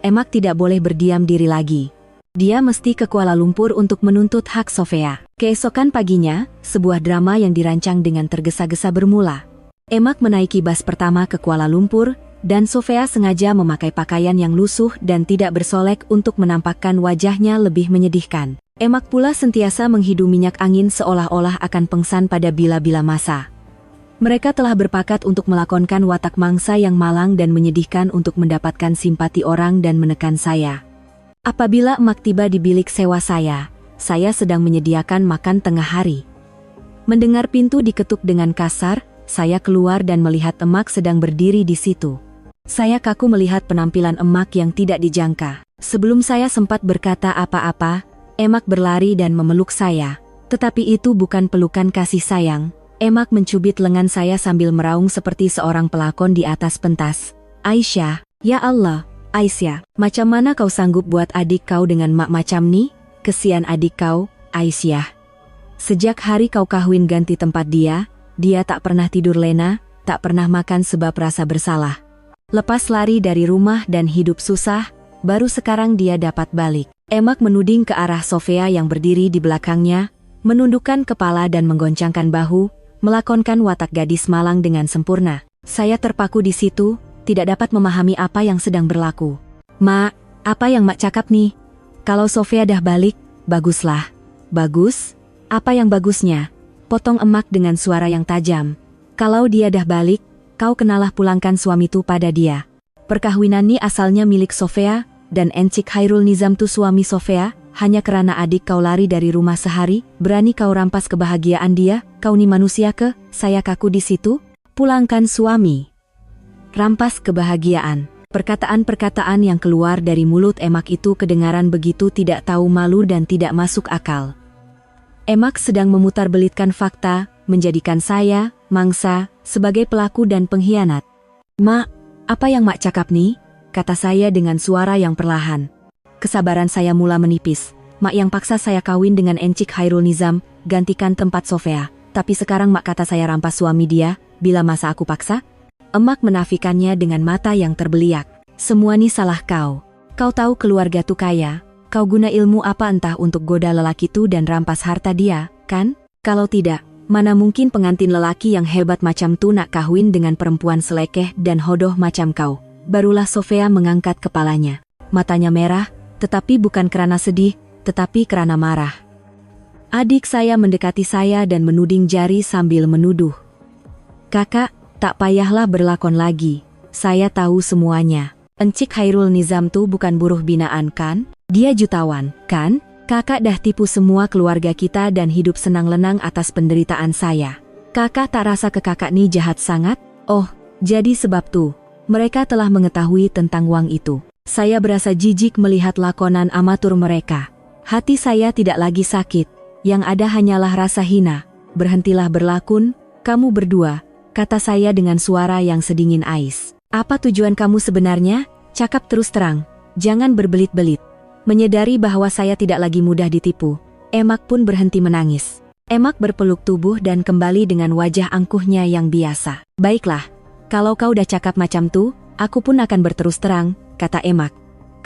Emak tidak boleh berdiam diri lagi. Dia mesti ke Kuala Lumpur untuk menuntut hak Sofia. Keesokan paginya, sebuah drama yang dirancang dengan tergesa-gesa bermula. Emak menaiki bas pertama ke Kuala Lumpur, dan Sofia sengaja memakai pakaian yang lusuh dan tidak bersolek untuk menampakkan wajahnya lebih menyedihkan. Emak pula sentiasa menghidu minyak angin seolah-olah akan pengsan pada bila-bila masa. Mereka telah berpakat untuk melakonkan watak mangsa yang malang dan menyedihkan untuk mendapatkan simpati orang dan menekan saya. Apabila Emak tiba di bilik sewa saya sedang menyediakan makan tengah hari. Mendengar pintu diketuk dengan kasar, saya keluar dan melihat Emak sedang berdiri di situ. Saya kaku melihat penampilan Emak yang tidak dijangka. Sebelum saya sempat berkata apa-apa, Emak berlari dan memeluk saya. Tetapi itu bukan pelukan kasih sayang. Emak mencubit lengan saya sambil meraung seperti seorang pelakon di atas pentas. Aisyah, ya Allah, Aisyah, macam mana kau sanggup buat adik kau dengan mak macam ni? Kesian adik kau, Aisyah. Sejak hari kau kawin ganti tempat dia tak pernah tidur lena, tak pernah makan sebab rasa bersalah. Lepas lari dari rumah dan hidup susah, baru sekarang dia dapat balik. Emak menuding ke arah Sofia yang berdiri di belakangnya, menundukkan kepala dan menggoncangkan bahu, melakonkan watak gadis malang dengan sempurna. Saya terpaku di situ, tidak dapat memahami apa yang sedang berlaku. Mak, apa yang Mak cakap nih? Kalau Sofia dah balik, baguslah. Bagus? Apa yang bagusnya? Potong Emak dengan suara yang tajam. Kalau dia dah balik, kau kenalah pulangkan suami tu pada dia. Perkahwinan ni asalnya milik Sofia, dan Encik Hairul Nizam tu suami Sofia, hanya kerana adik kau lari dari rumah sehari, berani kau rampas kebahagiaan dia, kau ni manusia ke? Saya kaku di situ. Pulangkan suami. Rampas kebahagiaan. Perkataan-perkataan yang keluar dari mulut Emak itu kedengaran begitu tidak tahu malu dan tidak masuk akal. Emak sedang memutar-belitkan fakta, menjadikan saya, mangsa, sebagai pelaku dan pengkhianat. Mak, apa yang Mak cakap nih? Kata saya dengan suara yang perlahan. Kesabaran saya mula menipis. Mak yang paksa saya kawin dengan Encik Hairul Nizam, gantikan tempat Sofia. Tapi sekarang Mak kata saya rampas suami dia, bila masa aku paksa? Emak menafikannya dengan mata yang terbeliak. Semua ini salah kau. Kau tahu keluarga tuh kaya. Kau guna ilmu apa entah untuk goda lelaki tuh dan rampas harta dia, kan? Kalau tidak, mana mungkin pengantin lelaki yang hebat macam tuh nak kawin dengan perempuan selekeh dan hodoh macam kau. Barulah Sofia mengangkat kepalanya. Matanya merah, tetapi bukan karena sedih, tetapi karena marah. Adik saya mendekati saya dan menuding jari sambil menuduh. Kakak, tak payahlah berlakon lagi. Saya tahu semuanya. Encik Khairul Nizam tuh bukan buruh binaan kan? Dia jutawan, kan? Kakak dah tipu semua keluarga kita dan hidup senang-lenang atas penderitaan saya. Kakak tak rasa ke kakak nih jahat sangat? Oh, jadi sebab tuh. Mereka telah mengetahui tentang uang itu. Saya berasa jijik melihat lakonan amatur mereka. Hati saya tidak lagi sakit. Yang ada hanyalah rasa hina. Berhentilah berlakon, kamu berdua, kata saya dengan suara yang sedingin ais. Apa tujuan kamu sebenarnya? Cakap terus terang, jangan berbelit-belit. Menyadari bahwa saya tidak lagi mudah ditipu, Emak pun berhenti menangis. Emak berpeluk tubuh dan kembali dengan wajah angkuhnya yang biasa. Baiklah, kalau kau udah cakap macam tuh, aku pun akan berterus terang, kata Emak.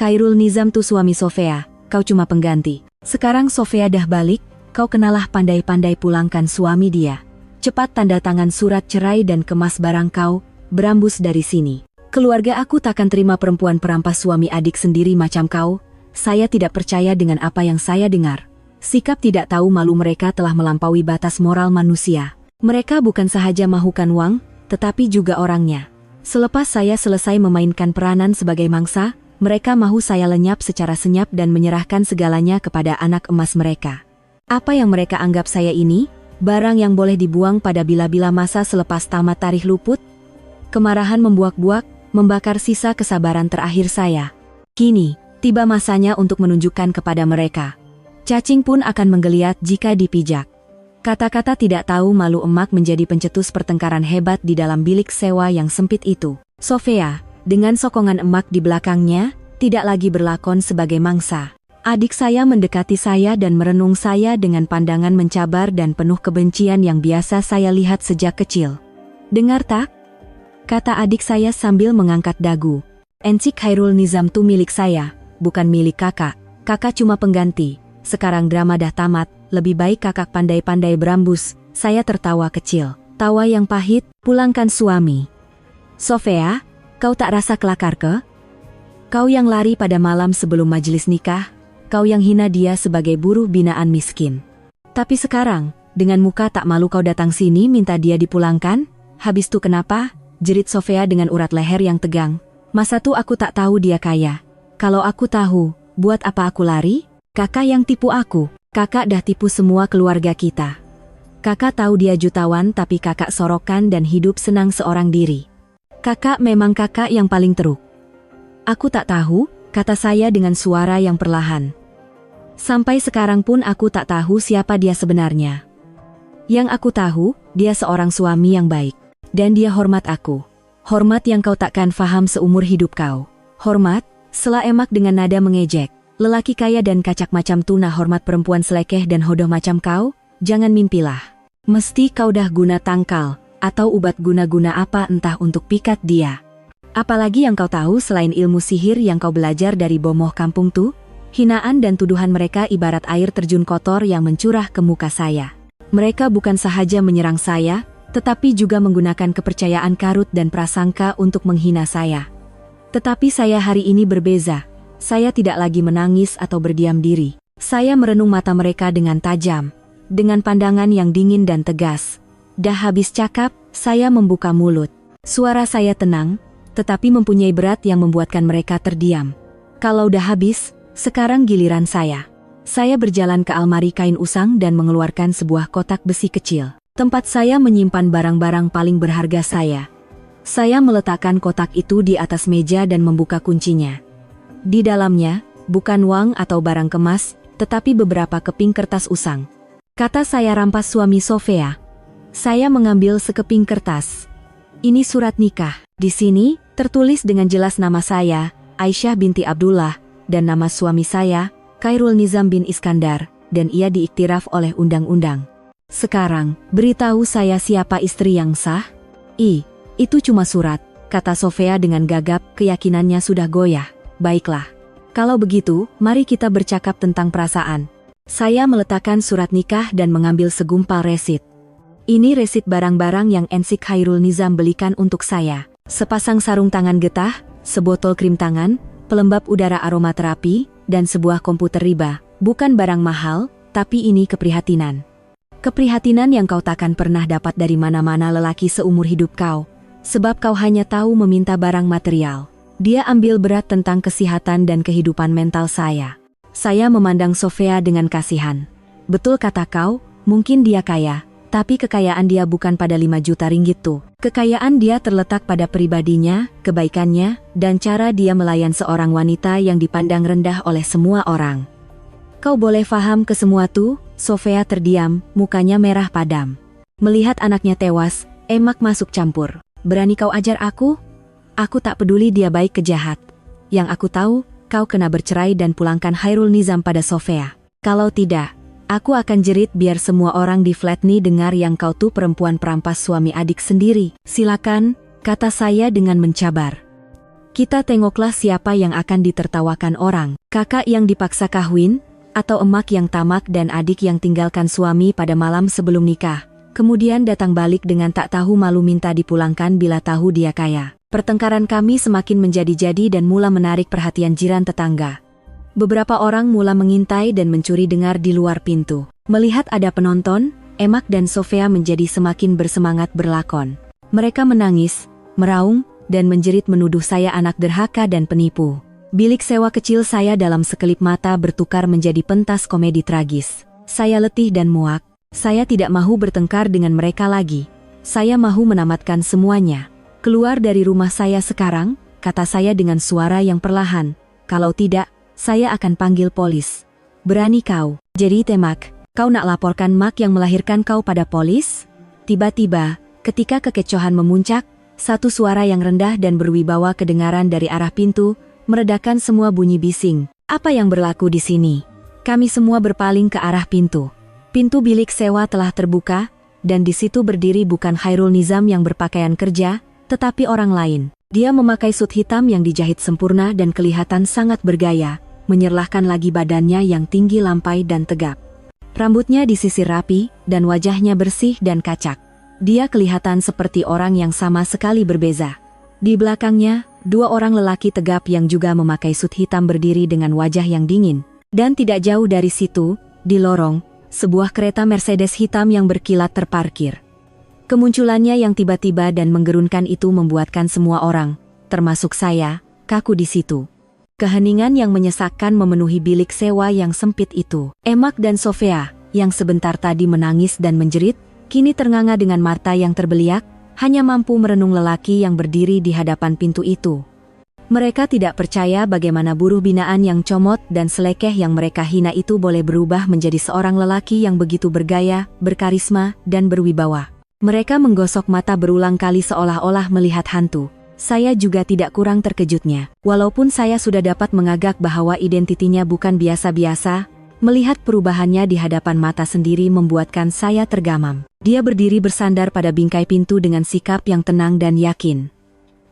Khairul Nizam tuh suami Sofia, kau cuma pengganti. Sekarang Sofia dah balik, kau kenalah pandai-pandai pulangkan suami dia. Cepat tanda tangan surat cerai dan kemas barang kau, berambus dari sini. Keluarga aku takkan terima perempuan perampas suami adik sendiri macam kau. Saya tidak percaya dengan apa yang saya dengar. Sikap tidak tahu malu mereka telah melampaui batas moral manusia. Mereka bukan sahaja mahukan uang, tetapi juga orangnya. Selepas saya selesai memainkan peranan sebagai mangsa, mereka mahu saya lenyap secara senyap dan menyerahkan segalanya kepada anak emas mereka. Apa yang mereka anggap saya ini? Barang yang boleh dibuang pada bila-bila masa selepas tamat tarikh luput? Kemarahan membuak-buak, membakar sisa kesabaran terakhir saya. Kini, tiba masanya untuk menunjukkan kepada mereka. Cacing pun akan menggeliat jika dipijak. Kata-kata tidak tahu malu Emak menjadi pencetus pertengkaran hebat di dalam bilik sewa yang sempit itu. Sofia, dengan sokongan Emak di belakangnya, tidak lagi berlakon sebagai mangsa. Adik saya mendekati saya dan merenung saya dengan pandangan mencabar dan penuh kebencian yang biasa saya lihat sejak kecil. Dengar tak? Kata adik saya sambil mengangkat dagu. Encik Khairul Nizam tuh milik saya, bukan milik kakak. Kakak cuma pengganti. Sekarang drama dah tamat, lebih baik kakak pandai-pandai berambus. Saya tertawa kecil. Tawa yang pahit, pulangkan suami. Sofia, kau tak rasa kelakar ke? Kau yang lari pada malam sebelum majelis nikah, kau yang hina dia sebagai buruh binaan miskin. Tapi sekarang, dengan muka tak malu kau datang sini minta dia dipulangkan? Habis tuh kenapa? Jerit Sofia dengan urat leher yang tegang. Masa tuh aku tak tahu dia kaya. Kalau aku tahu, buat apa aku lari? Kakak yang tipu aku. Kakak dah tipu semua keluarga kita. Kakak tahu dia jutawan tapi kakak sorokan dan hidup senang seorang diri. Kakak memang kakak yang paling teruk. Aku tak tahu, kata saya dengan suara yang perlahan. Sampai sekarang pun aku tak tahu siapa dia sebenarnya. Yang aku tahu, dia seorang suami yang baik. Dan dia hormat aku. Hormat yang kau takkan faham seumur hidup kau. Hormat, sela Emak dengan nada mengejek. Lelaki kaya dan kacak macam tuna hormat perempuan selekeh dan hodoh macam kau? Jangan mimpilah. Mesti kau dah guna tangkal, atau ubat guna-guna apa entah untuk pikat dia. Apalagi yang kau tahu selain ilmu sihir yang kau belajar dari bomoh kampung tuh? Hinaan dan tuduhan mereka ibarat air terjun kotor yang mencurah ke muka saya. Mereka bukan sahaja menyerang saya, tetapi juga menggunakan kepercayaan karut dan prasangka untuk menghina saya. Tetapi saya hari ini berbeza. Saya tidak lagi menangis atau berdiam diri. Saya merenung mata mereka dengan tajam, dengan pandangan yang dingin dan tegas. Dah habis cakap, saya membuka mulut. Suara saya tenang, tetapi mempunyai berat yang membuatkan mereka terdiam. Kalau dah habis, sekarang giliran saya. Saya berjalan ke almari kain usang dan mengeluarkan sebuah kotak besi kecil. Tempat saya menyimpan barang-barang paling berharga saya. Saya meletakkan kotak itu di atas meja dan membuka kuncinya. Di dalamnya, bukan uang atau barang kemas, tetapi beberapa keping kertas usang. Kata saya rampas suami Sofia. Saya mengambil sekeping kertas. Ini surat nikah. Di sini, tertulis dengan jelas nama saya, Aisyah binti Abdullah, dan nama suami saya, Khairul Nizam bin Iskandar, dan ia diiktiraf oleh undang-undang. Sekarang, beritahu saya siapa istri yang sah? Itu cuma surat, kata Sofia dengan gagap, keyakinannya sudah goyah. Baiklah. Kalau begitu, mari kita bercakap tentang perasaan. Saya meletakkan surat nikah dan mengambil segumpal resit. Ini resit barang-barang yang Ensik Khairul Nizam belikan untuk saya. Sepasang sarung tangan getah, sebotol krim tangan, pelembab udara aromaterapi, dan sebuah komputer riba. Bukan barang mahal, tapi ini keprihatinan. Keprihatinan yang kau takkan pernah dapat dari mana-mana lelaki seumur hidup kau. Sebab kau hanya tahu meminta barang material. Dia ambil berat tentang kesehatan dan kehidupan mental saya. Saya memandang Sofia dengan kasihan. Betul kata kau, mungkin dia kaya, tapi kekayaan dia bukan pada 5 juta ringgit tuh. Kekayaan dia terletak pada pribadinya, kebaikannya, dan cara dia melayan seorang wanita yang dipandang rendah oleh semua orang. Kau boleh faham ke semua tuh? Sofia terdiam, mukanya merah padam. Melihat anaknya tewas, Emak masuk campur. Berani kau ajar aku? Aku tak peduli dia baik ke jahat. Yang aku tahu, kau kena bercerai dan pulangkan Khairul Nizam pada Sofia. Kalau tidak, aku akan jerit biar semua orang di flat ni dengar yang kau tuh perempuan perampas suami adik sendiri. Silakan, kata saya dengan mencabar. Kita tengoklah siapa yang akan ditertawakan orang. Kakak yang dipaksa kawin, atau emak yang tamak dan adik yang tinggalkan suami pada malam sebelum nikah. Kemudian datang balik dengan tak tahu malu minta dipulangkan bila tahu dia kaya. Pertengkaran kami semakin menjadi-jadi dan mula menarik perhatian jiran tetangga. Beberapa orang mula mengintai dan mencuri dengar di luar pintu. Melihat ada penonton, Emak dan Sofia menjadi semakin bersemangat berlakon. Mereka menangis, meraung, dan menjerit menuduh saya anak derhaka dan penipu. Bilik sewa kecil saya dalam sekelip mata bertukar menjadi pentas komedi tragis. Saya letih dan muak. Saya tidak mahu bertengkar dengan mereka lagi. Saya mahu menamatkan semuanya. Keluar dari rumah saya sekarang, kata saya dengan suara yang perlahan. Kalau tidak, saya akan panggil polis. Berani kau? Jadi Temak, kau nak laporkan Mak yang melahirkan kau pada polis? Tiba-tiba, ketika kekecohan memuncak, satu suara yang rendah dan berwibawa kedengaran dari arah pintu, meredakan semua bunyi bising. Apa yang berlaku di sini? Kami semua berpaling ke arah pintu. Pintu bilik sewa telah terbuka, dan di situ berdiri bukan Khairul Nizam yang berpakaian kerja, tetapi orang lain. Dia memakai sut hitam yang dijahit sempurna dan kelihatan sangat bergaya, menyerlahkan lagi badannya yang tinggi lampai dan tegap. Rambutnya disisir rapi, dan wajahnya bersih dan kacak. Dia kelihatan seperti orang yang sama sekali berbeza. Di belakangnya, dua orang lelaki tegap yang juga memakai sut hitam berdiri dengan wajah yang dingin. Dan tidak jauh dari situ, di lorong, sebuah kereta Mercedes hitam yang berkilat terparkir. Kemunculannya yang tiba-tiba dan menggerunkan itu membuatkan semua orang, termasuk saya, kaku di situ. Keheningan yang menyesakkan memenuhi bilik sewa yang sempit itu. Emak dan Sofia, yang sebentar tadi menangis dan menjerit, kini ternganga dengan mata yang terbeliak, hanya mampu merenung lelaki yang berdiri di hadapan pintu itu. Mereka tidak percaya bagaimana buruh binaan yang comot dan selekeh yang mereka hina itu boleh berubah menjadi seorang lelaki yang begitu bergaya, berkarisma, dan berwibawa. Mereka menggosok mata berulang kali seolah-olah melihat hantu. Saya juga tidak kurang terkejutnya. Walaupun saya sudah dapat mengagak bahwa identitinya bukan biasa-biasa, melihat perubahannya di hadapan mata sendiri membuatkan saya tergamam. Dia berdiri bersandar pada bingkai pintu dengan sikap yang tenang dan yakin.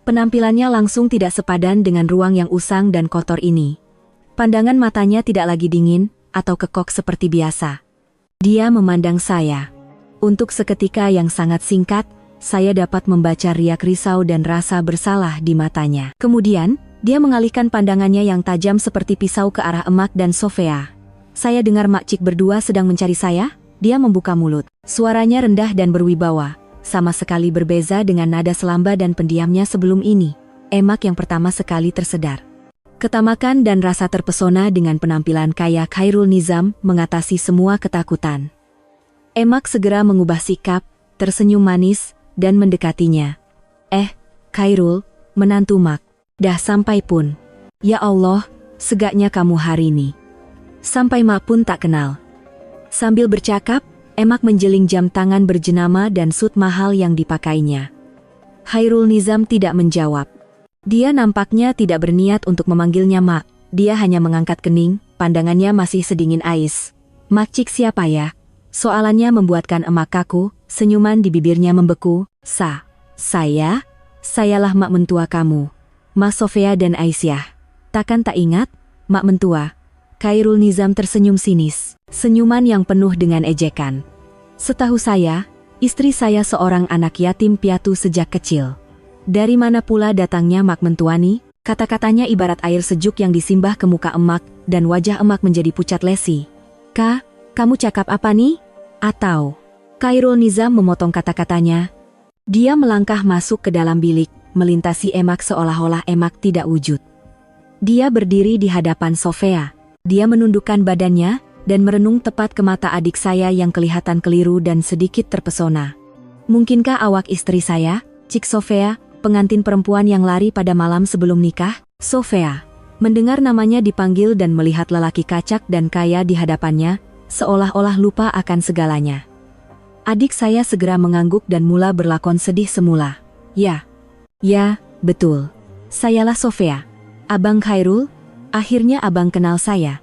Penampilannya langsung tidak sepadan dengan ruang yang usang dan kotor ini. Pandangan matanya tidak lagi dingin atau kekok seperti biasa. Dia memandang saya. Untuk seketika yang sangat singkat, saya dapat membaca riak risau dan rasa bersalah di matanya. Kemudian, dia mengalihkan pandangannya yang tajam seperti pisau ke arah Emak dan Sofia. Saya dengar makcik berdua sedang mencari saya. Dia membuka mulut. Suaranya rendah dan berwibawa. Sama sekali berbeza dengan nada selamba dan pendiamnya sebelum ini. Emak yang pertama sekali tersedar. Ketamakan dan rasa terpesona dengan penampilan kaya Khairul Nizam mengatasi semua ketakutan. Emak segera mengubah sikap, tersenyum manis, dan mendekatinya. Khairul, menantu Mak. Dah sampai pun. Ya Allah, segaknya kamu hari ini. Sampai Mak pun tak kenal. Sambil bercakap, Emak menjeling jam tangan berjenama dan sut mahal yang dipakainya. Khairul Nizam tidak menjawab. Dia nampaknya tidak berniat untuk memanggilnya Mak. Dia hanya mengangkat kening, pandangannya masih sedingin ais. Makcik siapa ya? Soalannya membuatkan Emak kaku, senyuman di bibirnya membeku. Sayalah mak mentua kamu, Mak Sofia dan Aisyah. Takkan tak ingat, mak mentua? Khairul Nizam tersenyum sinis, senyuman yang penuh dengan ejekan. Setahu saya, istri saya seorang anak yatim piatu sejak kecil. Dari mana pula datangnya mak mentuani? Kata-katanya ibarat air sejuk yang disimbah ke muka emak, dan wajah emak menjadi pucat lesi. Kamu cakap apa nih? Atau? Khairul Nizam memotong kata-katanya. Dia melangkah masuk ke dalam bilik, melintasi emak seolah-olah emak tidak wujud. Dia berdiri di hadapan Sofia. Dia menundukkan badannya, dan merenung tepat ke mata adik saya yang kelihatan keliru dan sedikit terpesona. Mungkinkah awak istri saya, Cik Sofia, pengantin perempuan yang lari pada malam sebelum nikah? Sofia mendengar namanya dipanggil dan melihat lelaki kacak dan kaya di hadapannya, seolah-olah lupa akan segalanya. Adik saya segera mengangguk dan mula berlakon sedih semula. Ya, betul. Sayalah Sofia. Abang Khairul, akhirnya abang kenal saya.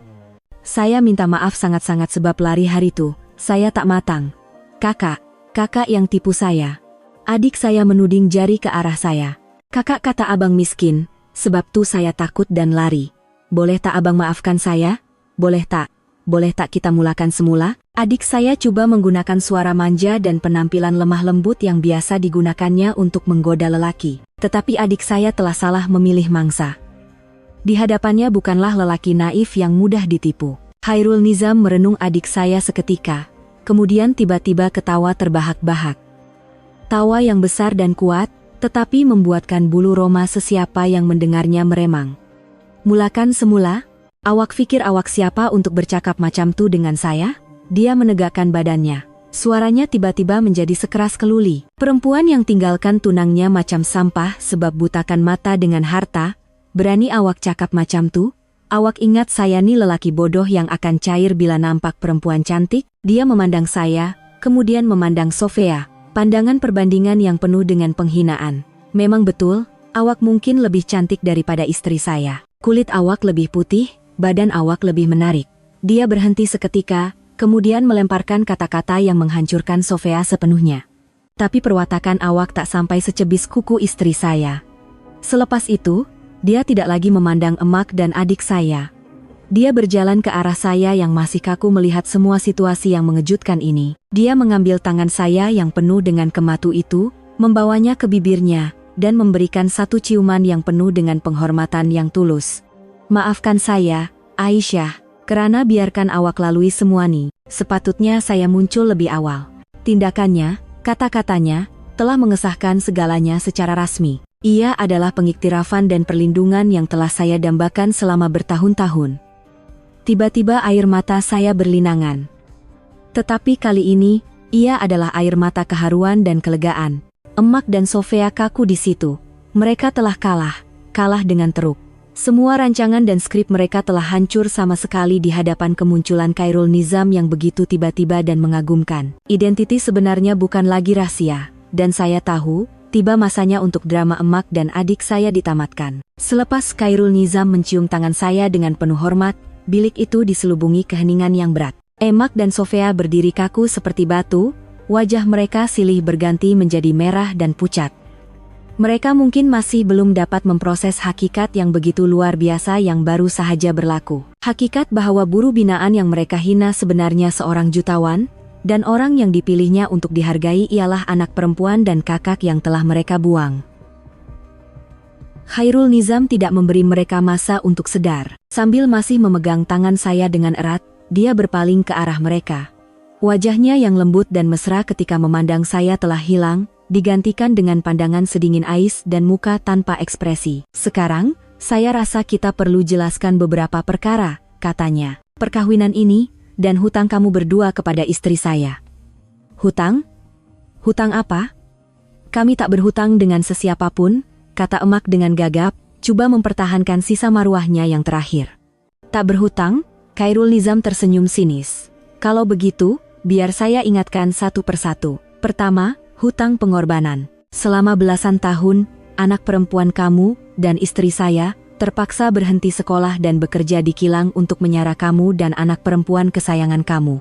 Saya minta maaf sangat-sangat sebab lari hari itu, saya tak matang. Kakak yang tipu saya. Adik saya menuding jari ke arah saya. Kakak, kata abang, miskin, sebab tu saya takut dan lari. Boleh tak abang maafkan saya? Boleh tak kita mulakan semula? Adik saya coba menggunakan suara manja dan penampilan lemah lembut yang biasa digunakannya untuk menggoda lelaki. Tetapi adik saya telah salah memilih mangsa. Di hadapannya bukanlah lelaki naif yang mudah ditipu. Khairul Nizam merenung adik saya seketika. Kemudian tiba-tiba ketawa terbahak-bahak. Tawa yang besar dan kuat, tetapi membuatkan bulu roma sesiapa yang mendengarnya meremang. Mulakan semula, awak pikir awak siapa untuk bercakap macam tu dengan saya? Dia menegakkan badannya. Suaranya tiba-tiba menjadi sekeras keluli. Perempuan yang tinggalkan tunangnya macam sampah sebab butakan mata dengan harta, berani awak cakap macam tu? Awak ingat saya ni lelaki bodoh yang akan cair bila nampak perempuan cantik? Dia memandang saya, kemudian memandang Sofia. Pandangan perbandingan yang penuh dengan penghinaan. Memang betul, awak mungkin lebih cantik daripada istri saya. Kulit awak lebih putih, badan awak lebih menarik. Dia berhenti seketika, kemudian melemparkan kata-kata yang menghancurkan Sofia sepenuhnya. Tapi perwatakan awak tak sampai secebis kuku istri saya. Selepas itu, dia tidak lagi memandang emak dan adik saya. Dia berjalan ke arah saya yang masih kaku melihat semua situasi yang mengejutkan ini. Dia mengambil tangan saya yang penuh dengan kematu itu, membawanya ke bibirnya, dan memberikan satu ciuman yang penuh dengan penghormatan yang tulus. Maafkan saya, Aisyah, kerana biarkan awak lalui semua ni. Sepatutnya saya muncul lebih awal. Tindakannya, kata-katanya, telah mengesahkan segalanya secara rasmi. Ia adalah pengiktirafan dan perlindungan yang telah saya dambakan selama bertahun-tahun. Tiba-tiba air mata saya berlinangan. Tetapi kali ini, ia adalah air mata keharuan dan kelegaan. Emak dan Sofia kaku di situ. Mereka telah kalah dengan teruk. Semua rancangan dan skrip mereka telah hancur sama sekali di hadapan kemunculan Khairul Nizam yang begitu tiba-tiba dan mengagumkan. Identiti sebenarnya bukan lagi rahasia, dan saya tahu, tiba masanya untuk drama emak dan adik saya ditamatkan. Selepas Khairul Nizam mencium tangan saya dengan penuh hormat, bilik itu diselubungi keheningan yang berat. Emak dan Sofia berdiri kaku seperti batu, wajah mereka silih berganti menjadi merah dan pucat. Mereka mungkin masih belum dapat memproses hakikat yang begitu luar biasa yang baru saja berlaku. Hakikat bahwa buruh binaan yang mereka hina sebenarnya seorang jutawan, dan orang yang dipilihnya untuk dihargai ialah anak perempuan dan kakak yang telah mereka buang. Khairul Nizam tidak memberi mereka masa untuk sedar. Sambil masih memegang tangan saya dengan erat, dia berpaling ke arah mereka. Wajahnya yang lembut dan mesra ketika memandang saya telah hilang, digantikan dengan pandangan sedingin ais dan muka tanpa ekspresi. Sekarang, saya rasa kita perlu jelaskan beberapa perkara, katanya. Perkawinan ini, dan hutang kamu berdua kepada istri saya. Hutang? Hutang apa? Kami tak berhutang dengan sesiapapun, kata emak dengan gagap, coba mempertahankan sisa maruahnya yang terakhir. Tak berhutang? Khairul Nizam tersenyum sinis. Kalau begitu, biar saya ingatkan satu persatu. Pertama, hutang pengorbanan. Selama belasan tahun, anak perempuan kamu dan istri saya terpaksa berhenti sekolah dan bekerja di kilang untuk menyara kamu dan anak perempuan kesayangan kamu.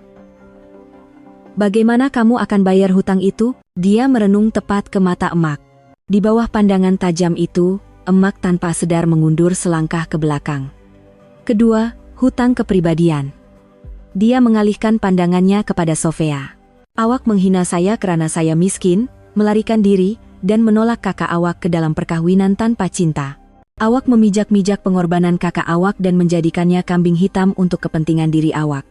Bagaimana kamu akan bayar hutang itu? Dia merenung tepat ke mata emak. Di bawah pandangan tajam itu, Emak tanpa sadar mengundur selangkah ke belakang. Kedua, hutang kepribadian. Dia mengalihkan pandangannya kepada Sofia. Awak menghina saya karena saya miskin, melarikan diri, dan menolak kakak awak ke dalam perkawinan tanpa cinta. Awak memijak-mijak pengorbanan kakak awak dan menjadikannya kambing hitam untuk kepentingan diri awak.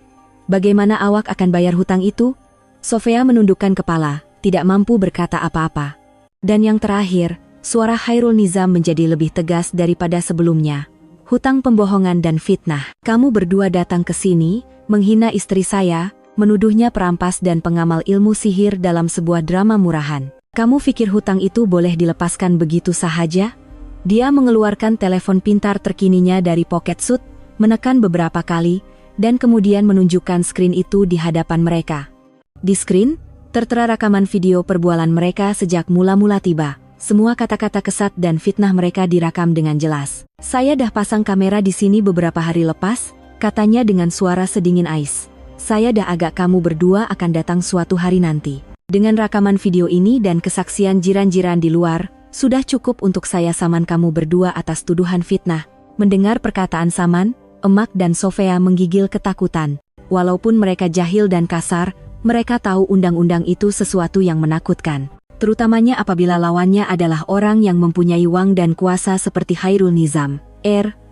Bagaimana awak akan bayar hutang itu? Sofia menundukkan kepala, tidak mampu berkata apa-apa. Dan yang terakhir, suara Khairul Nizam menjadi lebih tegas daripada sebelumnya. Hutang, pembohongan dan fitnah. Kamu berdua datang ke sini, menghina istri saya, menuduhnya perampas dan pengamal ilmu sihir dalam sebuah drama murahan. Kamu pikir hutang itu boleh dilepaskan begitu sahaja? Dia mengeluarkan telepon pintar terkininya dari pocket suit, menekan beberapa kali, dan kemudian menunjukkan skrin itu di hadapan mereka. Di skrin, tertera rekaman video perbualan mereka sejak mula-mula tiba. Semua kata-kata kesat dan fitnah mereka direkam dengan jelas. Saya dah pasang kamera di sini beberapa hari lepas, katanya dengan suara sedingin ais. Saya dah agak kamu berdua akan datang suatu hari nanti. Dengan rekaman video ini dan kesaksian jiran-jiran di luar, sudah cukup untuk saya saman kamu berdua atas tuduhan fitnah. Mendengar perkataan saman, Emak dan Sofia menggigil ketakutan. Walaupun mereka jahil dan kasar, mereka tahu undang-undang itu sesuatu yang menakutkan. Terutamanya apabila lawannya adalah orang yang mempunyai uang dan kuasa seperti Khairul Nizam.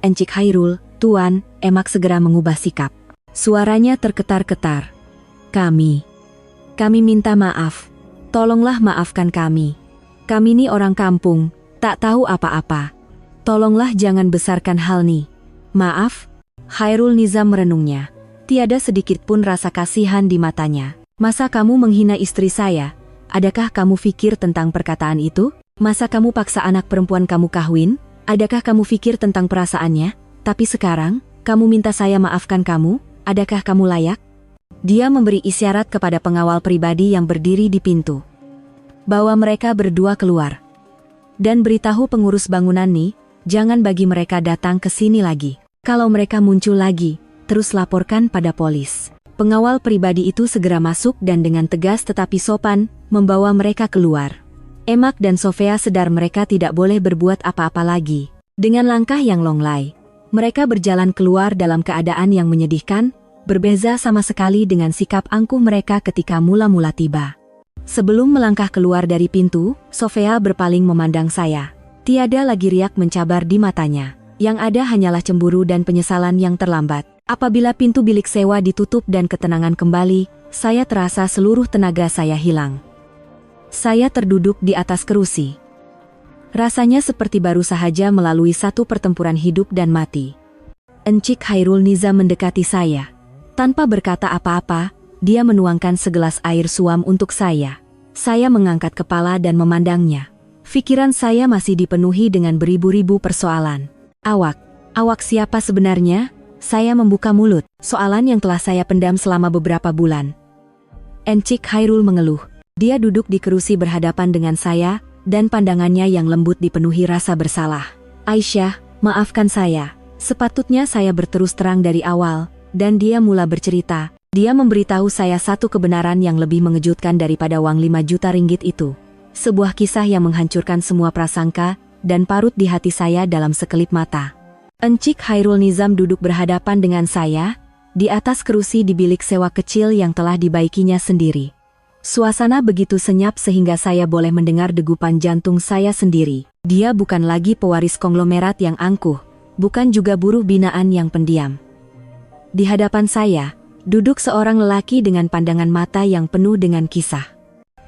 Encik Khairul, Tuan, Emak segera mengubah sikap. Suaranya terketar-ketar. Kami minta maaf. Tolonglah maafkan kami. Kami ni orang kampung, tak tahu apa-apa. Tolonglah jangan besarkan hal ni. Maaf, Khairul Nizam merenungnya. Tiada sedikit pun rasa kasihan di matanya. Masa kamu menghina istri saya? Adakah kamu pikir tentang perkataan itu? Masa kamu paksa anak perempuan kamu kawin? Adakah kamu pikir tentang perasaannya? Tapi sekarang, kamu minta saya maafkan kamu? Adakah kamu layak? Dia memberi isyarat kepada pengawal pribadi yang berdiri di pintu. Bawa mereka berdua keluar. Dan beritahu pengurus bangunan nih, jangan bagi mereka datang ke sini lagi. Kalau mereka muncul lagi, terus laporkan pada polis. Pengawal pribadi itu segera masuk dan dengan tegas tetapi sopan, membawa mereka keluar. Emak dan Sofia sadar mereka tidak boleh berbuat apa-apa lagi. Dengan langkah yang longlai, mereka berjalan keluar dalam keadaan yang menyedihkan, berbeza sama sekali dengan sikap angkuh mereka ketika mula-mula tiba. Sebelum melangkah keluar dari pintu, Sofia berpaling memandang saya. Tiada lagi riak mencabar di matanya. Yang ada hanyalah cemburu dan penyesalan yang terlambat. Apabila pintu bilik sewa ditutup dan ketenangan kembali, saya terasa seluruh tenaga saya hilang. Saya terduduk di atas kerusi. Rasanya seperti baru sahaja melalui satu pertempuran hidup dan mati. Encik Khairul Nizam mendekati saya. Tanpa berkata apa-apa, dia menuangkan segelas air suam untuk saya. Saya mengangkat kepala dan memandangnya. Pikiran saya masih dipenuhi dengan beribu-ribu persoalan. Awak siapa sebenarnya? Saya membuka mulut, soalan yang telah saya pendam selama beberapa bulan. Encik Khairul mengeluh. Dia duduk di kerusi berhadapan dengan saya, dan pandangannya yang lembut dipenuhi rasa bersalah. Aisyah, maafkan saya. Sepatutnya saya berterus terang dari awal, dan dia mula bercerita. Dia memberitahu saya satu kebenaran yang lebih mengejutkan daripada uang 5 juta ringgit itu. Sebuah kisah yang menghancurkan semua prasangka, dan parut di hati saya dalam sekelip mata. Encik Khairul Nizam duduk berhadapan dengan saya, di atas kerusi di bilik sewa kecil yang telah dibaikinya sendiri. Suasana begitu senyap sehingga saya boleh mendengar degupan jantung saya sendiri. Dia bukan lagi pewaris konglomerat yang angkuh, bukan juga buruh binaan yang pendiam. Di hadapan saya, duduk seorang lelaki dengan pandangan mata yang penuh dengan kisah.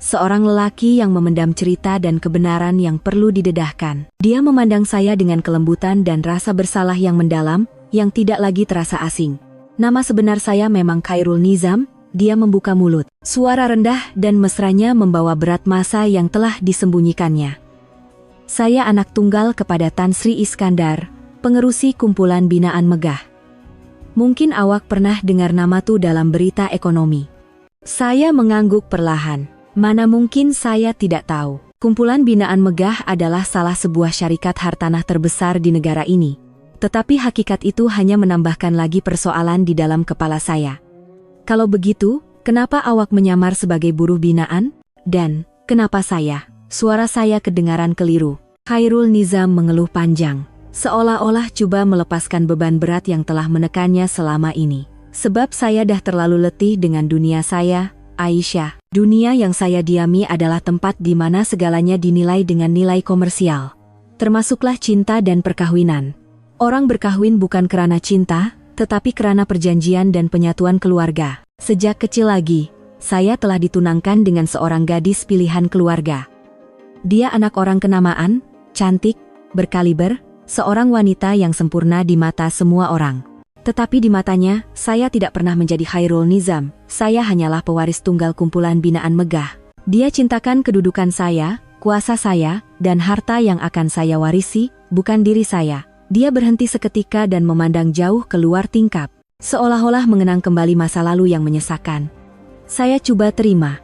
Seorang lelaki yang memendam cerita dan kebenaran yang perlu didedahkan. Dia memandang saya dengan kelembutan dan rasa bersalah yang mendalam, yang tidak lagi terasa asing. Nama sebenar saya memang Khairul Nizam. Dia membuka mulut. Suara rendah dan mesranya membawa berat masa yang telah disembunyikannya. Saya anak tunggal kepada Tan Sri Iskandar, pengerusi kumpulan binaan megah. Mungkin awak pernah dengar nama tu dalam berita ekonomi. Saya mengangguk perlahan. Mana mungkin saya tidak tahu. Kumpulan binaan megah adalah salah sebuah syarikat hartanah terbesar di negara ini. Tetapi hakikat itu hanya menambahkan lagi persoalan di dalam kepala saya. Kalau begitu, kenapa awak menyamar sebagai buruh binaan? Dan, kenapa saya? Suara saya kedengaran keliru. Khairul Nizam mengeluh panjang, seolah-olah coba melepaskan beban berat yang telah menekannya selama ini. Sebab saya dah terlalu letih dengan dunia saya, Aisyah. Dunia yang saya diami adalah tempat di mana segalanya dinilai dengan nilai komersial. Termasuklah cinta dan perkawinan. Orang berkahwin bukan karena cinta, tetapi karena perjanjian dan penyatuan keluarga. Sejak kecil lagi, saya telah ditunangkan dengan seorang gadis pilihan keluarga. Dia anak orang kenamaan, cantik, berkaliber, seorang wanita yang sempurna di mata semua orang. Tetapi di matanya, saya tidak pernah menjadi Khairul Nizam, saya hanyalah pewaris tunggal kumpulan binaan megah. Dia cintakan kedudukan saya, kuasa saya, dan harta yang akan saya warisi, bukan diri saya. Dia berhenti seketika dan memandang jauh keluar tingkap, seolah-olah mengenang kembali masa lalu yang menyesakan. Saya coba terima.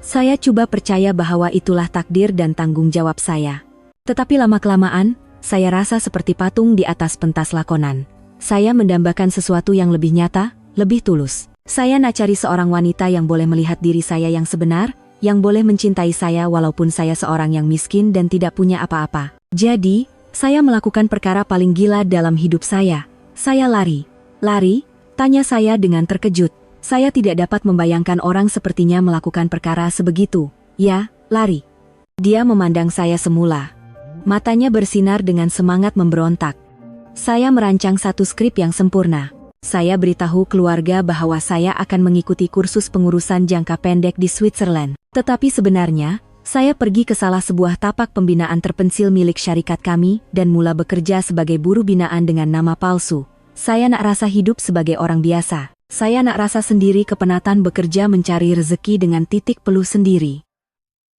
Saya coba percaya bahwa itulah takdir dan tanggung jawab saya. Tetapi lama-kelamaan, saya rasa seperti patung di atas pentas lakonan. Saya mendambakan sesuatu yang lebih nyata, lebih tulus. Saya nak cari seorang wanita yang boleh melihat diri saya yang sebenar, yang boleh mencintai saya walaupun saya seorang yang miskin dan tidak punya apa-apa. Jadi, saya melakukan perkara paling gila dalam hidup saya. Saya lari. Lari? Tanya saya dengan terkejut. Saya tidak dapat membayangkan orang sepertinya melakukan perkara sebegitu. Ya, lari. Dia memandang saya semula. Matanya bersinar dengan semangat memberontak. Saya merancang satu skrip yang sempurna. Saya beritahu keluarga bahwa saya akan mengikuti kursus pengurusan jangka pendek di Switzerland. Tetapi sebenarnya, saya pergi ke salah sebuah tapak pembinaan terpencil milik syarikat kami dan mula bekerja sebagai buruh binaan dengan nama palsu. Saya nak rasa hidup sebagai orang biasa. Saya nak rasa sendiri kepenatan bekerja mencari rezeki dengan titik peluh sendiri.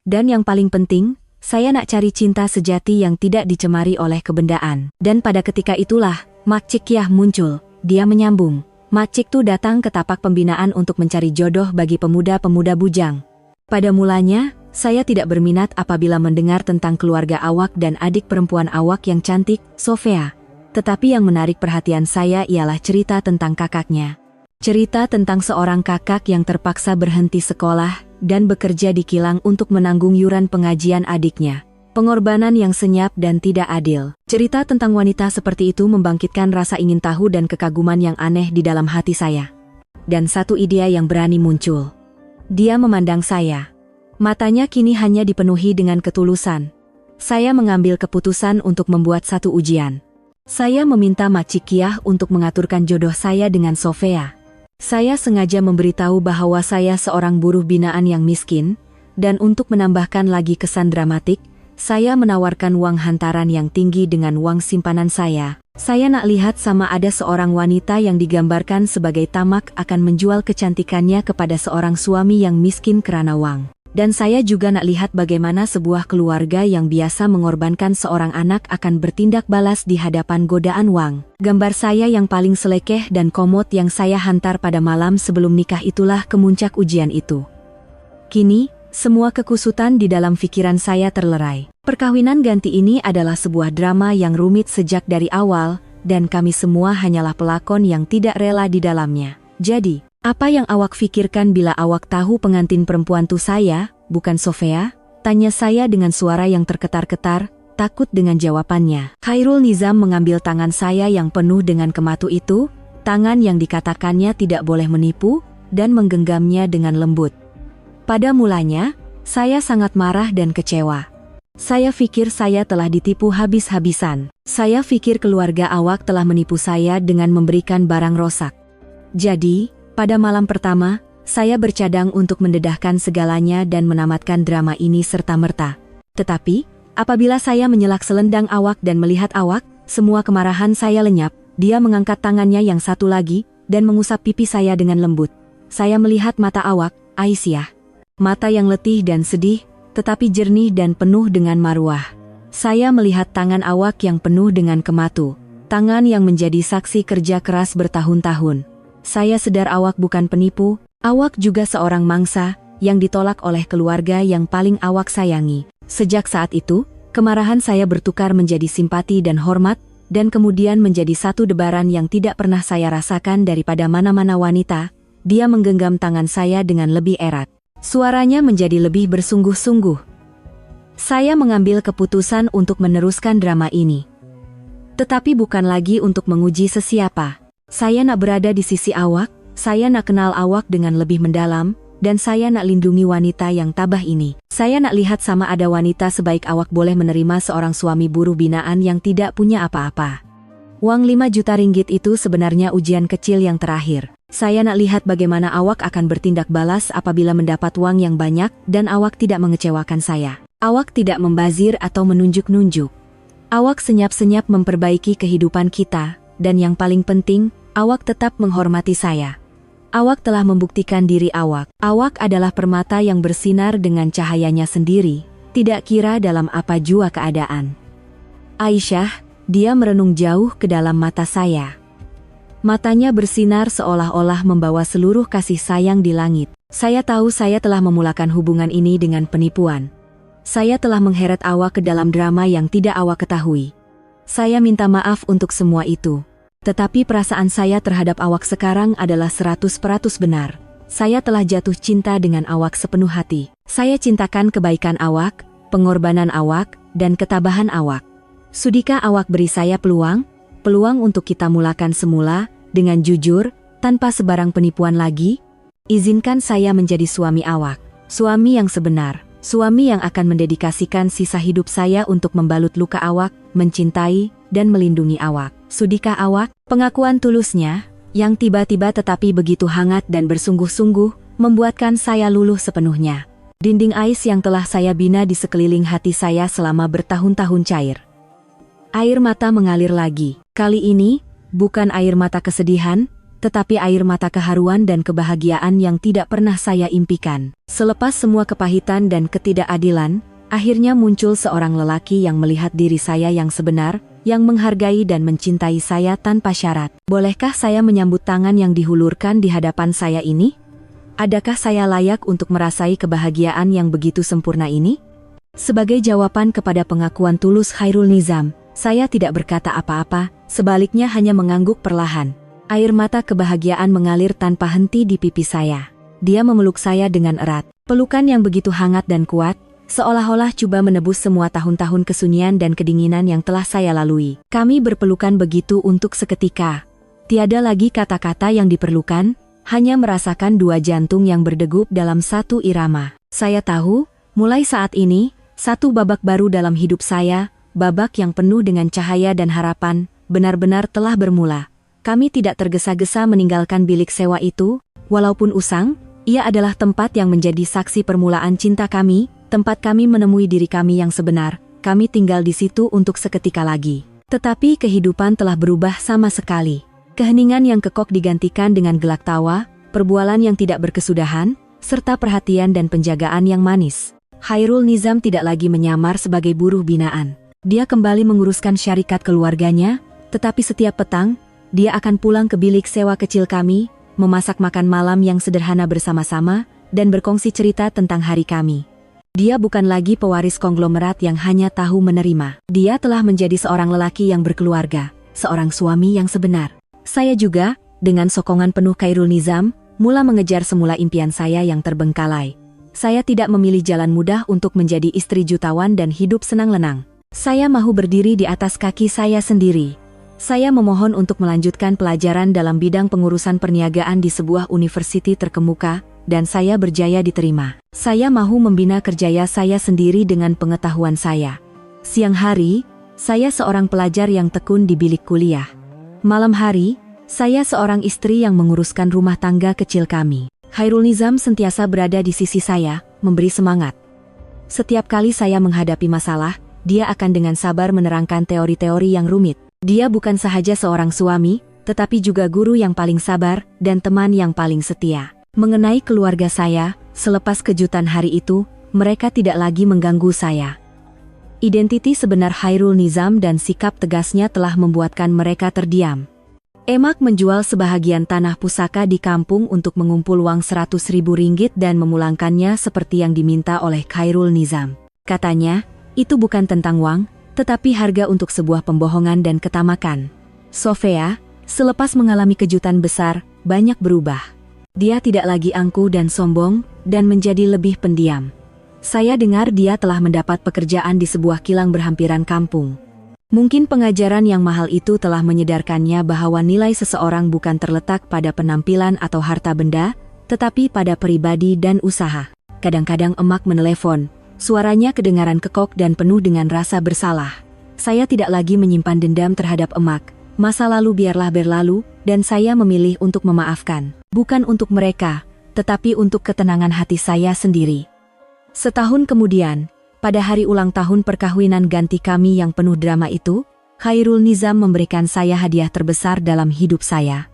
Dan yang paling penting, saya nak cari cinta sejati yang tidak dicemari oleh kebendaan. Dan pada ketika itulah, Mak Cik Kiah muncul. Dia menyambung. Mak Cik tu datang ke tapak pembinaan untuk mencari jodoh bagi pemuda-pemuda bujang. Pada mulanya, saya tidak berminat apabila mendengar tentang keluarga awak dan adik perempuan awak yang cantik, Sofia. Tetapi yang menarik perhatian saya ialah cerita tentang kakaknya. Cerita tentang seorang kakak yang terpaksa berhenti sekolah dan bekerja di kilang untuk menanggung yuran pengajian adiknya. Pengorbanan yang senyap dan tidak adil. Cerita tentang wanita seperti itu membangkitkan rasa ingin tahu dan kekaguman yang aneh di dalam hati saya. Dan satu ide yang berani muncul. Dia memandang saya. Matanya kini hanya dipenuhi dengan ketulusan. Saya mengambil keputusan untuk membuat satu ujian. Saya meminta Mak Cik Kiah untuk mengaturkan jodoh saya dengan Sofia. Saya sengaja memberitahu bahwa saya seorang buruh binaan yang miskin, dan untuk menambahkan lagi kesan dramatik, saya menawarkan uang hantaran yang tinggi dengan uang simpanan saya. Saya nak lihat sama ada seorang wanita yang digambarkan sebagai tamak akan menjual kecantikannya kepada seorang suami yang miskin karena uang. Dan saya juga nak lihat bagaimana sebuah keluarga yang biasa mengorbankan seorang anak akan bertindak balas di hadapan godaan uang. Gambar saya yang paling selekeh dan komot yang saya hantar pada malam sebelum nikah itulah kemuncak ujian itu. Kini, semua kekusutan di dalam pikiran saya terlerai. Perkawinan ganti ini adalah sebuah drama yang rumit sejak dari awal, dan kami semua hanyalah pelakon yang tidak rela di dalamnya. Jadi, apa yang awak pikirkan bila awak tahu pengantin perempuan tu saya, bukan Sofia? Tanya saya dengan suara yang terketar-ketar, takut dengan jawabannya. Khairul Nizam mengambil tangan saya yang penuh dengan kematu itu, tangan yang dikatakannya tidak boleh menipu, dan menggenggamnya dengan lembut. Pada mulanya, saya sangat marah dan kecewa. Saya pikir saya telah ditipu habis-habisan. Saya pikir keluarga awak telah menipu saya dengan memberikan barang rosak. Jadi, pada malam pertama, saya bercadang untuk mendedahkan segalanya dan menamatkan drama ini serta-merta. Tetapi, apabila saya menyelak selendang awak dan melihat awak, semua kemarahan saya lenyap. Dia mengangkat tangannya yang satu lagi, dan mengusap pipi saya dengan lembut. Saya melihat mata awak, Aisyah. Mata yang letih dan sedih, tetapi jernih dan penuh dengan marwah. Saya melihat tangan awak yang penuh dengan kematu. Tangan yang menjadi saksi kerja keras bertahun-tahun. Saya sadar awak bukan penipu, awak juga seorang mangsa, yang ditolak oleh keluarga yang paling awak sayangi. Sejak saat itu, kemarahan saya bertukar menjadi simpati dan hormat, dan kemudian menjadi satu debaran yang tidak pernah saya rasakan daripada mana-mana wanita. Dia menggenggam tangan saya dengan lebih erat. Suaranya menjadi lebih bersungguh-sungguh. Saya mengambil keputusan untuk meneruskan drama ini. Tetapi bukan lagi untuk menguji sesiapa. Saya nak berada di sisi awak, saya nak kenal awak dengan lebih mendalam, dan saya nak lindungi wanita yang tabah ini. Saya nak lihat sama ada wanita sebaik awak boleh menerima seorang suami buruh binaan yang tidak punya apa-apa. Uang 5 juta ringgit itu sebenarnya ujian kecil yang terakhir. Saya nak lihat bagaimana awak akan bertindak balas apabila mendapat uang yang banyak dan awak tidak mengecewakan saya. Awak tidak membazir atau menunjuk-nunjuk. Awak senyap-senyap memperbaiki kehidupan kita, dan yang paling penting, awak tetap menghormati saya. Awak telah membuktikan diri awak. Awak adalah permata yang bersinar dengan cahayanya sendiri, tidak kira dalam apa jua keadaan. Aisyah, dia merenung jauh ke dalam mata saya. Matanya bersinar seolah-olah membawa seluruh kasih sayang di langit. Saya tahu saya telah memulakan hubungan ini dengan penipuan. Saya telah mengheret awak ke dalam drama yang tidak awak ketahui. Saya minta maaf untuk semua itu. Tetapi perasaan saya terhadap awak sekarang adalah 100% benar. Saya telah jatuh cinta dengan awak sepenuh hati. Saya cintakan kebaikan awak, pengorbanan awak, dan ketabahan awak. Sudikah awak beri saya peluang untuk kita mulakan semula, dengan jujur, tanpa sebarang penipuan lagi? Izinkan saya menjadi suami awak, suami yang sebenar. Suami yang akan mendedikasikan sisa hidup saya untuk membalut luka awak, mencintai, dan melindungi awak. Sudikah awak? Pengakuan tulusnya, yang tiba-tiba tetapi begitu hangat dan bersungguh-sungguh, membuatkan saya luluh sepenuhnya. Dinding ais yang telah saya bina di sekeliling hati saya selama bertahun-tahun cair. Air mata mengalir lagi. Kali ini, bukan air mata kesedihan, tetapi air mata keharuan dan kebahagiaan yang tidak pernah saya impikan. Selepas semua kepahitan dan ketidakadilan, akhirnya muncul seorang lelaki yang melihat diri saya yang sebenar, yang menghargai dan mencintai saya tanpa syarat. Bolehkah saya menyambut tangan yang dihulurkan di hadapan saya ini? Adakah saya layak untuk merasai kebahagiaan yang begitu sempurna ini? Sebagai jawaban kepada pengakuan tulus Khairul Nizam, saya tidak berkata apa-apa, sebaliknya hanya mengangguk perlahan. Air mata kebahagiaan mengalir tanpa henti di pipi saya. Dia memeluk saya dengan erat. Pelukan yang begitu hangat dan kuat, seolah-olah coba menebus semua tahun-tahun kesunyian dan kedinginan yang telah saya lalui. Kami berpelukan begitu untuk seketika. Tiada lagi kata-kata yang diperlukan, hanya merasakan dua jantung yang berdegup dalam satu irama. Saya tahu, mulai saat ini, satu babak baru dalam hidup saya, babak yang penuh dengan cahaya dan harapan, benar-benar telah bermula. Kami tidak tergesa-gesa meninggalkan bilik sewa itu, walaupun usang, ia adalah tempat yang menjadi saksi permulaan cinta kami, tempat kami menemui diri kami yang sebenar, kami tinggal di situ untuk seketika lagi. Tetapi kehidupan telah berubah sama sekali. Keheningan yang kekok digantikan dengan gelak tawa, perbualan yang tidak berkesudahan, serta perhatian dan penjagaan yang manis. Khairul Nizam tidak lagi menyamar sebagai buruh binaan. Dia kembali menguruskan syarikat keluarganya, tetapi setiap petang, dia akan pulang ke bilik sewa kecil kami, memasak makan malam yang sederhana bersama-sama, dan berkongsi cerita tentang hari kami. Dia bukan lagi pewaris konglomerat yang hanya tahu menerima. Dia telah menjadi seorang lelaki yang berkeluarga, seorang suami yang sebenar. Saya juga, dengan sokongan penuh Khairul Nizam, mula mengejar semula impian saya yang terbengkalai. Saya tidak memilih jalan mudah untuk menjadi istri jutawan dan hidup senang-lenang. Saya mahu berdiri di atas kaki saya sendiri. Saya memohon untuk melanjutkan pelajaran dalam bidang pengurusan perniagaan di sebuah universiti terkemuka, dan saya berjaya diterima. Saya mahu membina kerjaya saya sendiri dengan pengetahuan saya. Siang hari, saya seorang pelajar yang tekun di bilik kuliah. Malam hari, saya seorang istri yang menguruskan rumah tangga kecil kami. Khairul Nizam sentiasa berada di sisi saya, memberi semangat. Setiap kali saya menghadapi masalah, dia akan dengan sabar menerangkan teori-teori yang rumit. Dia bukan sahaja seorang suami, tetapi juga guru yang paling sabar dan teman yang paling setia. Mengenai keluarga saya, selepas kejutan hari itu, mereka tidak lagi mengganggu saya. Identiti sebenar Khairul Nizam dan sikap tegasnya telah membuatkan mereka terdiam. Emak menjual sebahagian tanah pusaka di kampung untuk mengumpul uang 100.000 ringgit dan memulangkannya seperti yang diminta oleh Khairul Nizam. Katanya, itu bukan tentang uang, tetapi harga untuk sebuah pembohongan dan ketamakan. Sofia, selepas mengalami kejutan besar, banyak berubah. Dia tidak lagi angkuh dan sombong, dan menjadi lebih pendiam. Saya dengar dia telah mendapat pekerjaan di sebuah kilang berhampiran kampung. Mungkin pengajaran yang mahal itu telah menyadarkannya bahwa nilai seseorang bukan terletak pada penampilan atau harta benda, tetapi pada pribadi dan usaha. Kadang-kadang emak menelepon. Suaranya kedengaran kekok dan penuh dengan rasa bersalah. Saya tidak lagi menyimpan dendam terhadap emak. Masa lalu biarlah berlalu, dan saya memilih untuk memaafkan. Bukan untuk mereka, tetapi untuk ketenangan hati saya sendiri. Setahun kemudian, pada hari ulang tahun perkawinan ganti kami yang penuh drama itu, Khairul Nizam memberikan saya hadiah terbesar dalam hidup saya.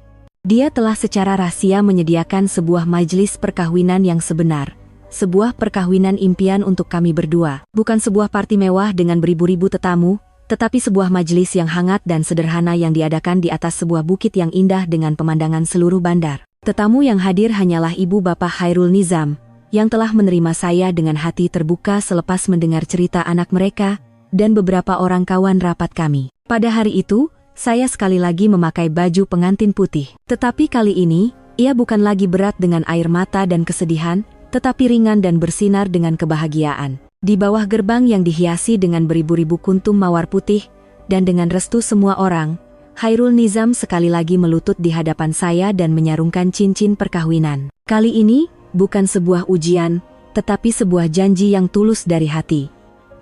Dia telah secara rahasia menyediakan sebuah majelis perkawinan yang sebenar. Sebuah perkawinan impian untuk kami berdua. Bukan sebuah parti mewah dengan beribu-ribu tetamu, tetapi sebuah majelis yang hangat dan sederhana yang diadakan di atas sebuah bukit yang indah dengan pemandangan seluruh bandar. Tetamu yang hadir hanyalah ibu bapak Khairul Nizam, yang telah menerima saya dengan hati terbuka selepas mendengar cerita anak mereka, dan beberapa orang kawan rapat kami. Pada hari itu, saya sekali lagi memakai baju pengantin putih. Tetapi kali ini, ia bukan lagi berat dengan air mata dan kesedihan, tetapi ringan dan bersinar dengan kebahagiaan. Di bawah gerbang yang dihiasi dengan beribu-ribu kuntum mawar putih, dan dengan restu semua orang, Khairul Nizam sekali lagi melutut di hadapan saya dan menyarungkan cincin perkawinan. Kali ini, bukan sebuah ujian, tetapi sebuah janji yang tulus dari hati.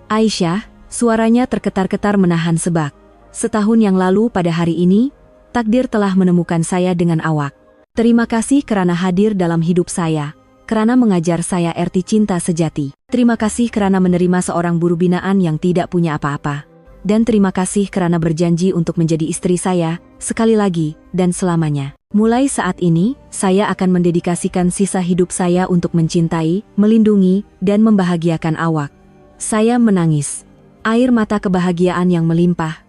Aisyah, suaranya terketar-ketar menahan sebak. Setahun yang lalu pada hari ini, takdir telah menemukan saya dengan awak. Terima kasih kerana hadir dalam hidup saya, kerana mengajar saya erti cinta sejati. Terima kasih kerana menerima seorang buruh binaan yang tidak punya apa-apa. Dan terima kasih kerana berjanji untuk menjadi istri saya, sekali lagi, dan selamanya. Mulai saat ini, saya akan mendedikasikan sisa hidup saya untuk mencintai, melindungi, dan membahagiakan awak. Saya menangis. Air mata kebahagiaan yang melimpah.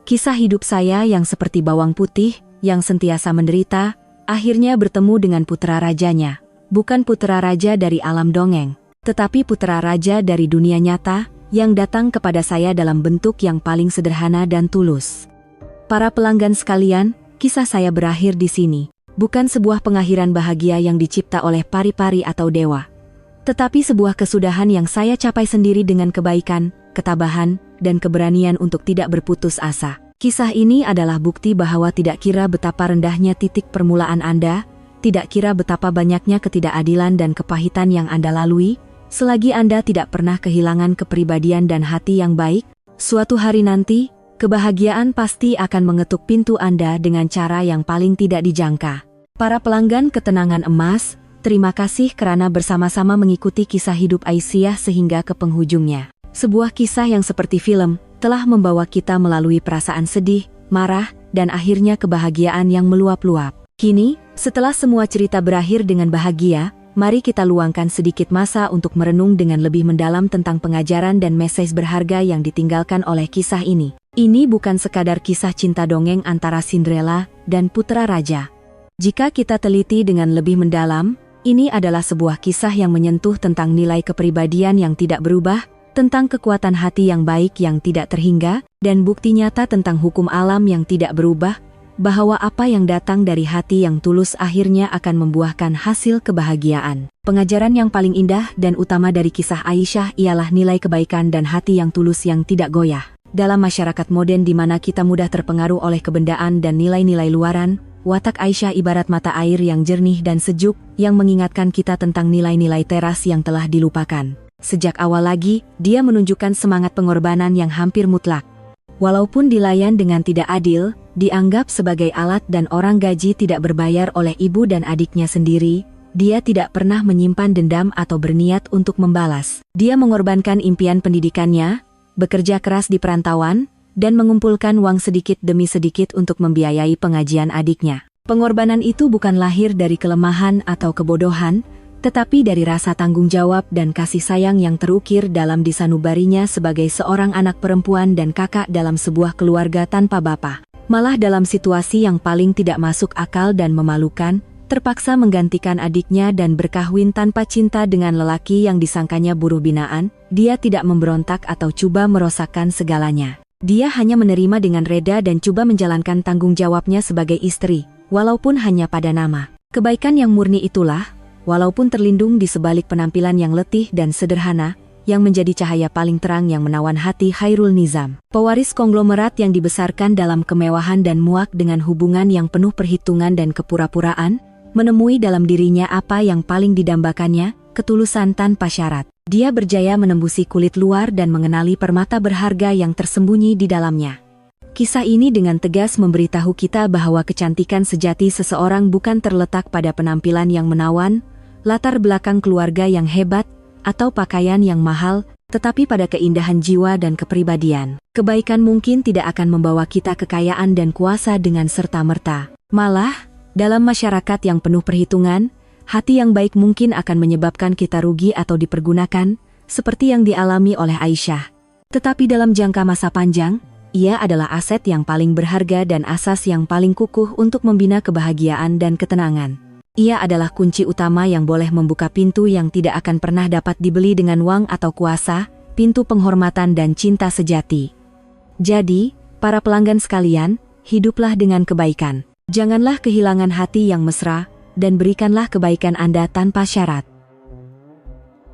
Kisah hidup saya yang seperti bawang putih, yang sentiasa menderita, akhirnya bertemu dengan putra rajanya. Bukan putra raja dari alam dongeng, tetapi putra raja dari dunia nyata, yang datang kepada saya dalam bentuk yang paling sederhana dan tulus. Para pelanggan sekalian, kisah saya berakhir di sini. Bukan sebuah pengakhiran bahagia yang dicipta oleh pari-pari atau dewa. Tetapi sebuah kesudahan yang saya capai sendiri dengan kebaikan, ketabahan, dan keberanian untuk tidak berputus asa. Kisah ini adalah bukti bahwa tidak kira betapa rendahnya titik permulaan Anda, tidak kira betapa banyaknya ketidakadilan dan kepahitan yang Anda lalui, selagi Anda tidak pernah kehilangan kepribadian dan hati yang baik, suatu hari nanti, kebahagiaan pasti akan mengetuk pintu Anda dengan cara yang paling tidak dijangka. Para pelanggan ketenangan emas, terima kasih kerana bersama-sama mengikuti kisah hidup Aisyah sehingga ke penghujungnya. Sebuah kisah yang seperti film, telah membawa kita melalui perasaan sedih, marah, dan akhirnya kebahagiaan yang meluap-luap. Kini, setelah semua cerita berakhir dengan bahagia, mari kita luangkan sedikit masa untuk merenung dengan lebih mendalam tentang pengajaran dan mesej berharga yang ditinggalkan oleh kisah ini. Ini bukan sekadar kisah cinta dongeng antara Cinderella dan putra raja. Jika kita teliti dengan lebih mendalam, ini adalah sebuah kisah yang menyentuh tentang nilai kepribadian yang tidak berubah, tentang kekuatan hati yang baik yang tidak terhingga, dan bukti nyata tentang hukum alam yang tidak berubah, bahwa apa yang datang dari hati yang tulus akhirnya akan membuahkan hasil kebahagiaan. Pengajaran yang paling indah dan utama dari kisah Aisyah ialah nilai kebaikan dan hati yang tulus yang tidak goyah. Dalam masyarakat modern di mana kita mudah terpengaruh oleh kebendaan dan nilai-nilai luaran, watak Aisyah ibarat mata air yang jernih dan sejuk, yang mengingatkan kita tentang nilai-nilai teras yang telah dilupakan. Sejak awal lagi, dia menunjukkan semangat pengorbanan yang hampir mutlak. Walaupun dilayan dengan tidak adil, dianggap sebagai alat dan orang gaji tidak berbayar oleh ibu dan adiknya sendiri, dia tidak pernah menyimpan dendam atau berniat untuk membalas. Dia mengorbankan impian pendidikannya, bekerja keras di perantauan, dan mengumpulkan uang sedikit demi sedikit untuk membiayai pengajian adiknya. Pengorbanan itu bukan lahir dari kelemahan atau kebodohan, tetapi dari rasa tanggung jawab dan kasih sayang yang terukir dalam disanubarinya sebagai seorang anak perempuan dan kakak dalam sebuah keluarga tanpa bapa. Malah dalam situasi yang paling tidak masuk akal dan memalukan, terpaksa menggantikan adiknya dan berkahwin tanpa cinta dengan lelaki yang disangkanya buruh binaan, dia tidak memberontak atau coba merosakkan segalanya. Dia hanya menerima dengan reda dan coba menjalankan tanggung jawabnya sebagai istri, walaupun hanya pada nama. Kebaikan yang murni itulah, walaupun terlindung di sebalik penampilan yang letih dan sederhana, yang menjadi cahaya paling terang yang menawan hati Khairul Nizam. Pewaris konglomerat yang dibesarkan dalam kemewahan dan muak dengan hubungan yang penuh perhitungan dan kepura-puraan, menemui dalam dirinya apa yang paling didambakannya, ketulusan tanpa syarat. Dia berjaya menembusi kulit luar dan mengenali permata berharga yang tersembunyi di dalamnya. Kisah ini dengan tegas memberitahu kita bahwa kecantikan sejati seseorang bukan terletak pada penampilan yang menawan, latar belakang keluarga yang hebat, atau pakaian yang mahal, tetapi pada keindahan jiwa dan kepribadian. Kebaikan mungkin tidak akan membawa kita kekayaan dan kuasa dengan serta-merta. Malah, dalam masyarakat yang penuh perhitungan, hati yang baik mungkin akan menyebabkan kita rugi atau dipergunakan, seperti yang dialami oleh Aisyah. Tetapi dalam jangka masa panjang, ia adalah aset yang paling berharga dan asas yang paling kukuh untuk membina kebahagiaan dan ketenangan. Ia adalah kunci utama yang boleh membuka pintu yang tidak akan pernah dapat dibeli dengan uang atau kuasa, pintu penghormatan dan cinta sejati. Jadi, para pelanggan sekalian, hiduplah dengan kebaikan. Janganlah kehilangan hati yang mesra, dan berikanlah kebaikan Anda tanpa syarat.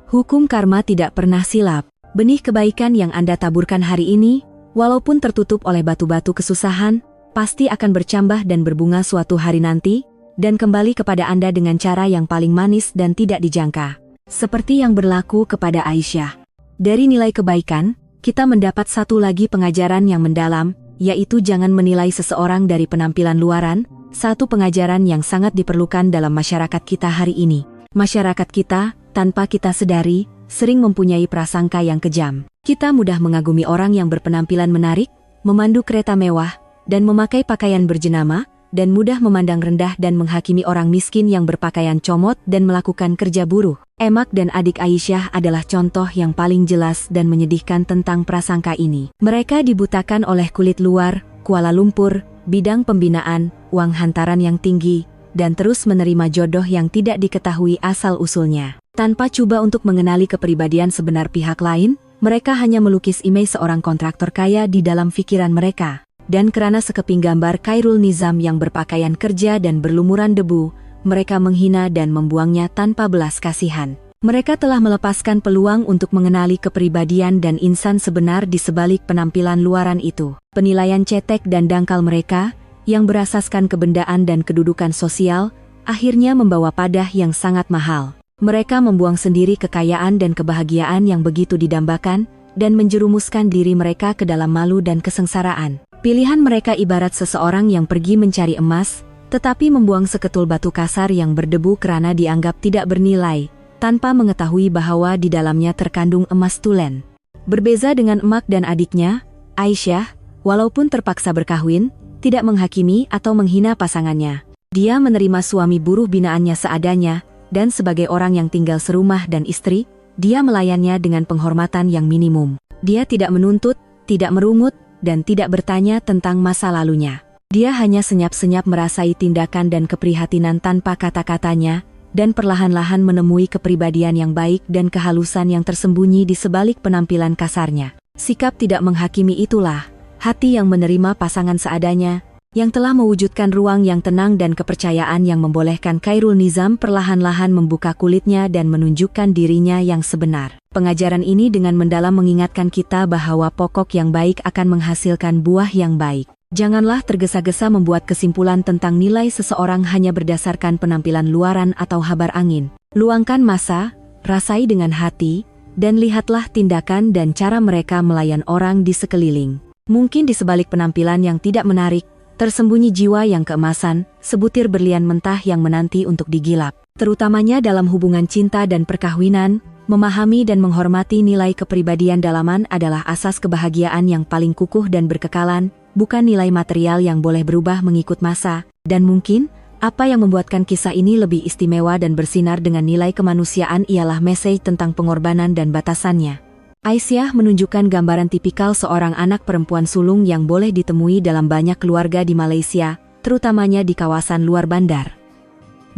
Hukum karma tidak pernah silap. Benih kebaikan yang Anda taburkan hari ini, walaupun tertutup oleh batu-batu kesusahan, pasti akan bercambah dan berbunga suatu hari nanti, dan kembali kepada Anda dengan cara yang paling manis dan tidak dijangka. Seperti yang berlaku kepada Aisyah. Dari nilai kebaikan, kita mendapat satu lagi pengajaran yang mendalam, yaitu jangan menilai seseorang dari penampilan luaran, satu pengajaran yang sangat diperlukan dalam masyarakat kita hari ini. Masyarakat kita, tanpa kita sadari, sering mempunyai prasangka yang kejam. Kita mudah mengagumi orang yang berpenampilan menarik, memandu kereta mewah, dan memakai pakaian berjenama, dan mudah memandang rendah dan menghakimi orang miskin yang berpakaian comot dan melakukan kerja buruh. Emak dan adik Aisyah adalah contoh yang paling jelas dan menyedihkan tentang prasangka ini. Mereka dibutakan oleh kulit luar, Kuala Lumpur, bidang pembinaan, uang hantaran yang tinggi, dan terus menerima jodoh yang tidak diketahui asal-usulnya. Tanpa coba untuk mengenali kepribadian sebenar pihak lain, mereka hanya melukis imej seorang kontraktor kaya di dalam pikiran mereka. Dan karena sekeping gambar Khairul Nizam yang berpakaian kerja dan berlumuran debu, mereka menghina dan membuangnya tanpa belas kasihan. Mereka telah melepaskan peluang untuk mengenali kepribadian dan insan sebenar di sebalik penampilan luaran itu. Penilaian cetek dan dangkal mereka, yang berasaskan kebendaan dan kedudukan sosial, akhirnya membawa padah yang sangat mahal. Mereka membuang sendiri kekayaan dan kebahagiaan yang begitu didambakan, dan menjerumuskan diri mereka ke dalam malu dan kesengsaraan. Pilihan mereka ibarat seseorang yang pergi mencari emas, tetapi membuang seketul batu kasar yang berdebu karena dianggap tidak bernilai, tanpa mengetahui bahwa di dalamnya terkandung emas tulen. Berbeza dengan emak dan adiknya, Aisyah, walaupun terpaksa berkahwin, tidak menghakimi atau menghina pasangannya. Dia menerima suami buruh binaannya seadanya, dan sebagai orang yang tinggal serumah dan istri, dia melayannya dengan penghormatan yang minimum. Dia tidak menuntut, tidak merungut, dan tidak bertanya tentang masa lalunya. Dia hanya senyap-senyap merasai tindakan dan keprihatinan tanpa kata-katanya, dan perlahan-lahan menemui kepribadian yang baik dan kehalusan yang tersembunyi di sebalik penampilan kasarnya. Sikap tidak menghakimi itulah hati yang menerima pasangan seadanya, yang telah mewujudkan ruang yang tenang dan kepercayaan yang membolehkan Khairul Nizam perlahan-lahan membuka kulitnya dan menunjukkan dirinya yang sebenar. Pengajaran ini dengan mendalam mengingatkan kita bahwa pokok yang baik akan menghasilkan buah yang baik. Janganlah tergesa-gesa membuat kesimpulan tentang nilai seseorang hanya berdasarkan penampilan luaran atau habar angin. Luangkan masa, rasai dengan hati, dan lihatlah tindakan dan cara mereka melayan orang di sekeliling. Mungkin di sebalik penampilan yang tidak menarik, tersembunyi jiwa yang keemasan, sebutir berlian mentah yang menanti untuk digilap. Terutamanya dalam hubungan cinta dan perkawinan, memahami dan menghormati nilai kepribadian dalaman adalah asas kebahagiaan yang paling kukuh dan berkekalan, bukan nilai material yang boleh berubah mengikut masa. Dan mungkin, apa yang membuatkan kisah ini lebih istimewa dan bersinar dengan nilai kemanusiaan ialah mesej tentang pengorbanan dan batasannya. Aisyah menunjukkan gambaran tipikal seorang anak perempuan sulung yang boleh ditemui dalam banyak keluarga di Malaysia, terutamanya di kawasan luar bandar.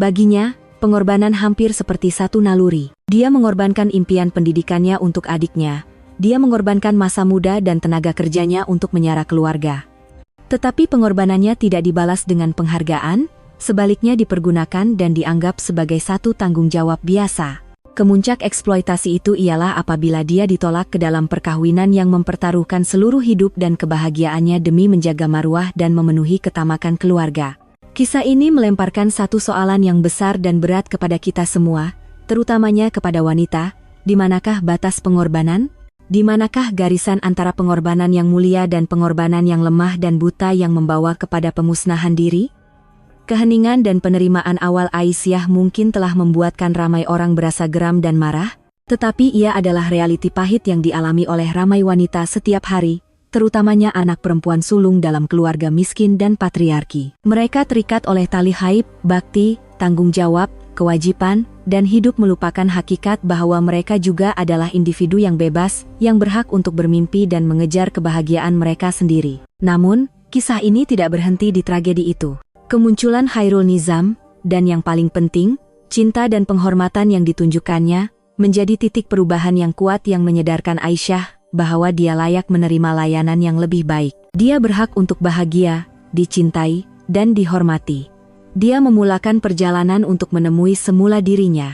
Baginya, pengorbanan hampir seperti satu naluri. Dia mengorbankan impian pendidikannya untuk adiknya. Dia mengorbankan masa muda dan tenaga kerjanya untuk menyara keluarga. Tetapi pengorbanannya tidak dibalas dengan penghargaan, sebaliknya dipergunakan dan dianggap sebagai satu tanggung jawab biasa. Kemuncak eksploitasi itu ialah apabila dia ditolak ke dalam perkawinan yang mempertaruhkan seluruh hidup dan kebahagiaannya demi menjaga marwah dan memenuhi ketamakan keluarga. Kisah ini melemparkan satu soalan yang besar dan berat kepada kita semua, terutamanya kepada wanita. Di manakah batas pengorbanan? Di manakah garisan antara pengorbanan yang mulia dan pengorbanan yang lemah dan buta yang membawa kepada pemusnahan diri? Keheningan dan penerimaan awal Aisyah mungkin telah membuatkan ramai orang berasa geram dan marah, tetapi ia adalah realiti pahit yang dialami oleh ramai wanita setiap hari, terutamanya anak perempuan sulung dalam keluarga miskin dan patriarki. Mereka terikat oleh tali haid, bakti, tanggung jawab, kewajiban, dan hidup melupakan hakikat bahwa mereka juga adalah individu yang bebas, yang berhak untuk bermimpi dan mengejar kebahagiaan mereka sendiri. Namun, kisah ini tidak berhenti di tragedi itu. Kemunculan Khairul Nizam, dan yang paling penting, cinta dan penghormatan yang ditunjukkannya, menjadi titik perubahan yang kuat yang menyadarkan Aisyah bahwa dia layak menerima layanan yang lebih baik. Dia berhak untuk bahagia, dicintai, dan dihormati. Dia memulakan perjalanan untuk menemui semula dirinya.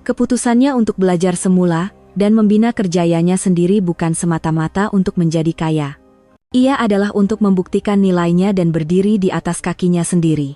Keputusannya untuk belajar semula, dan membina kerjayanya sendiri bukan semata-mata untuk menjadi kaya. Ia adalah untuk membuktikan nilainya dan berdiri di atas kakinya sendiri.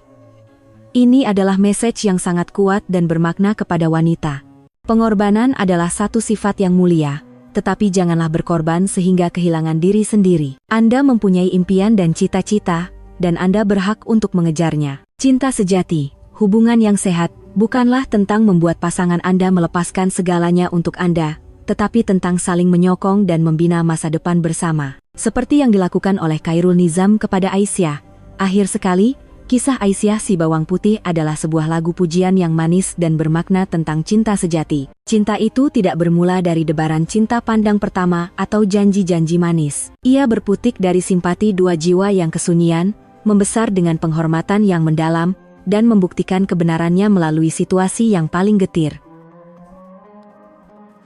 Ini adalah message yang sangat kuat dan bermakna kepada wanita. Pengorbanan adalah satu sifat yang mulia, tetapi janganlah berkorban sehingga kehilangan diri sendiri. Anda mempunyai impian dan cita-cita, dan Anda berhak untuk mengejarnya. Cinta sejati, hubungan yang sehat, bukanlah tentang membuat pasangan Anda melepaskan segalanya untuk Anda, tetapi tentang saling menyokong dan membina masa depan bersama. Seperti yang dilakukan oleh Khairul Nizam kepada Aisyah. Akhir sekali, kisah Aisyah si bawang putih adalah sebuah lagu pujian yang manis dan bermakna tentang cinta sejati. Cinta itu tidak bermula dari debaran cinta pandang pertama atau janji-janji manis. Ia berputik dari simpati dua jiwa yang kesunyian, membesar dengan penghormatan yang mendalam, dan membuktikan kebenarannya melalui situasi yang paling getir.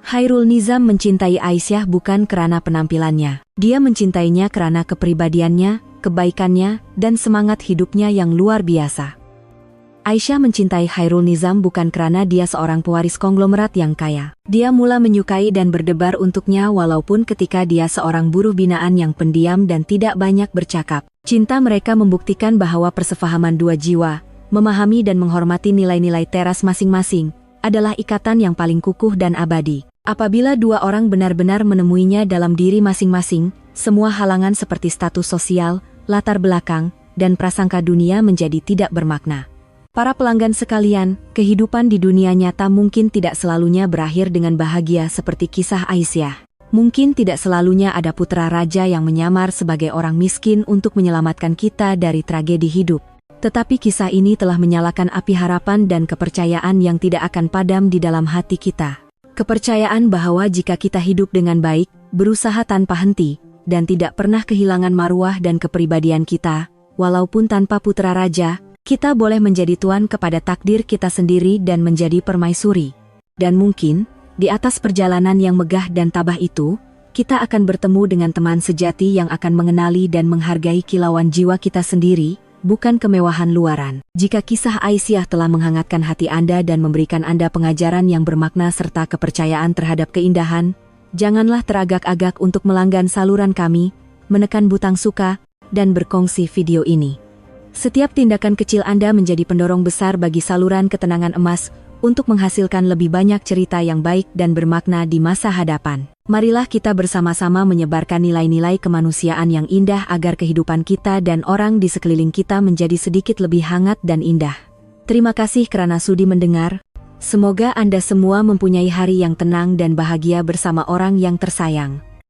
Khairul Nizam mencintai Aisyah bukan karena penampilannya. Dia mencintainya karena kepribadiannya, kebaikannya, dan semangat hidupnya yang luar biasa. Aisyah mencintai Khairul Nizam bukan karena dia seorang pewaris konglomerat yang kaya. Dia mula menyukai dan berdebar untuknya walaupun ketika dia seorang buruh binaan yang pendiam dan tidak banyak bercakap. Cinta mereka membuktikan bahwa persefahaman dua jiwa, memahami dan menghormati nilai-nilai teras masing-masing, adalah ikatan yang paling kukuh dan abadi. Apabila dua orang benar-benar menemuinya dalam diri masing-masing, semua halangan seperti status sosial, latar belakang, dan prasangka dunia menjadi tidak bermakna. Para pelanggan sekalian, kehidupan di dunia nyata mungkin tidak selalunya berakhir dengan bahagia seperti kisah Aisyah. Mungkin tidak selalunya ada putra raja yang menyamar sebagai orang miskin untuk menyelamatkan kita dari tragedi hidup. Tetapi kisah ini telah menyalakan api harapan dan kepercayaan yang tidak akan padam di dalam hati kita. Kepercayaan bahwa jika kita hidup dengan baik, berusaha tanpa henti, dan tidak pernah kehilangan marwah dan kepribadian kita, walaupun tanpa putra raja, kita boleh menjadi tuan kepada takdir kita sendiri dan menjadi permaisuri. Dan mungkin, di atas perjalanan yang megah dan tabah itu, kita akan bertemu dengan teman sejati yang akan mengenali dan menghargai kilauan jiwa kita sendiri, bukan kemewahan luaran. Jika kisah Aisyah telah menghangatkan hati Anda dan memberikan Anda pengajaran yang bermakna serta kepercayaan terhadap keindahan, janganlah teragak-agak untuk melanggan saluran kami, menekan butang suka, dan berkongsi video ini. Setiap tindakan kecil Anda menjadi pendorong besar bagi saluran ketenangan emas untuk menghasilkan lebih banyak cerita yang baik dan bermakna di masa hadapan. Marilah kita bersama-sama menyebarkan nilai-nilai kemanusiaan yang indah agar kehidupan kita dan orang di sekeliling kita menjadi sedikit lebih hangat dan indah. Terima kasih kerana sudi mendengar. Semoga Anda semua mempunyai hari yang tenang dan bahagia bersama orang yang tersayang.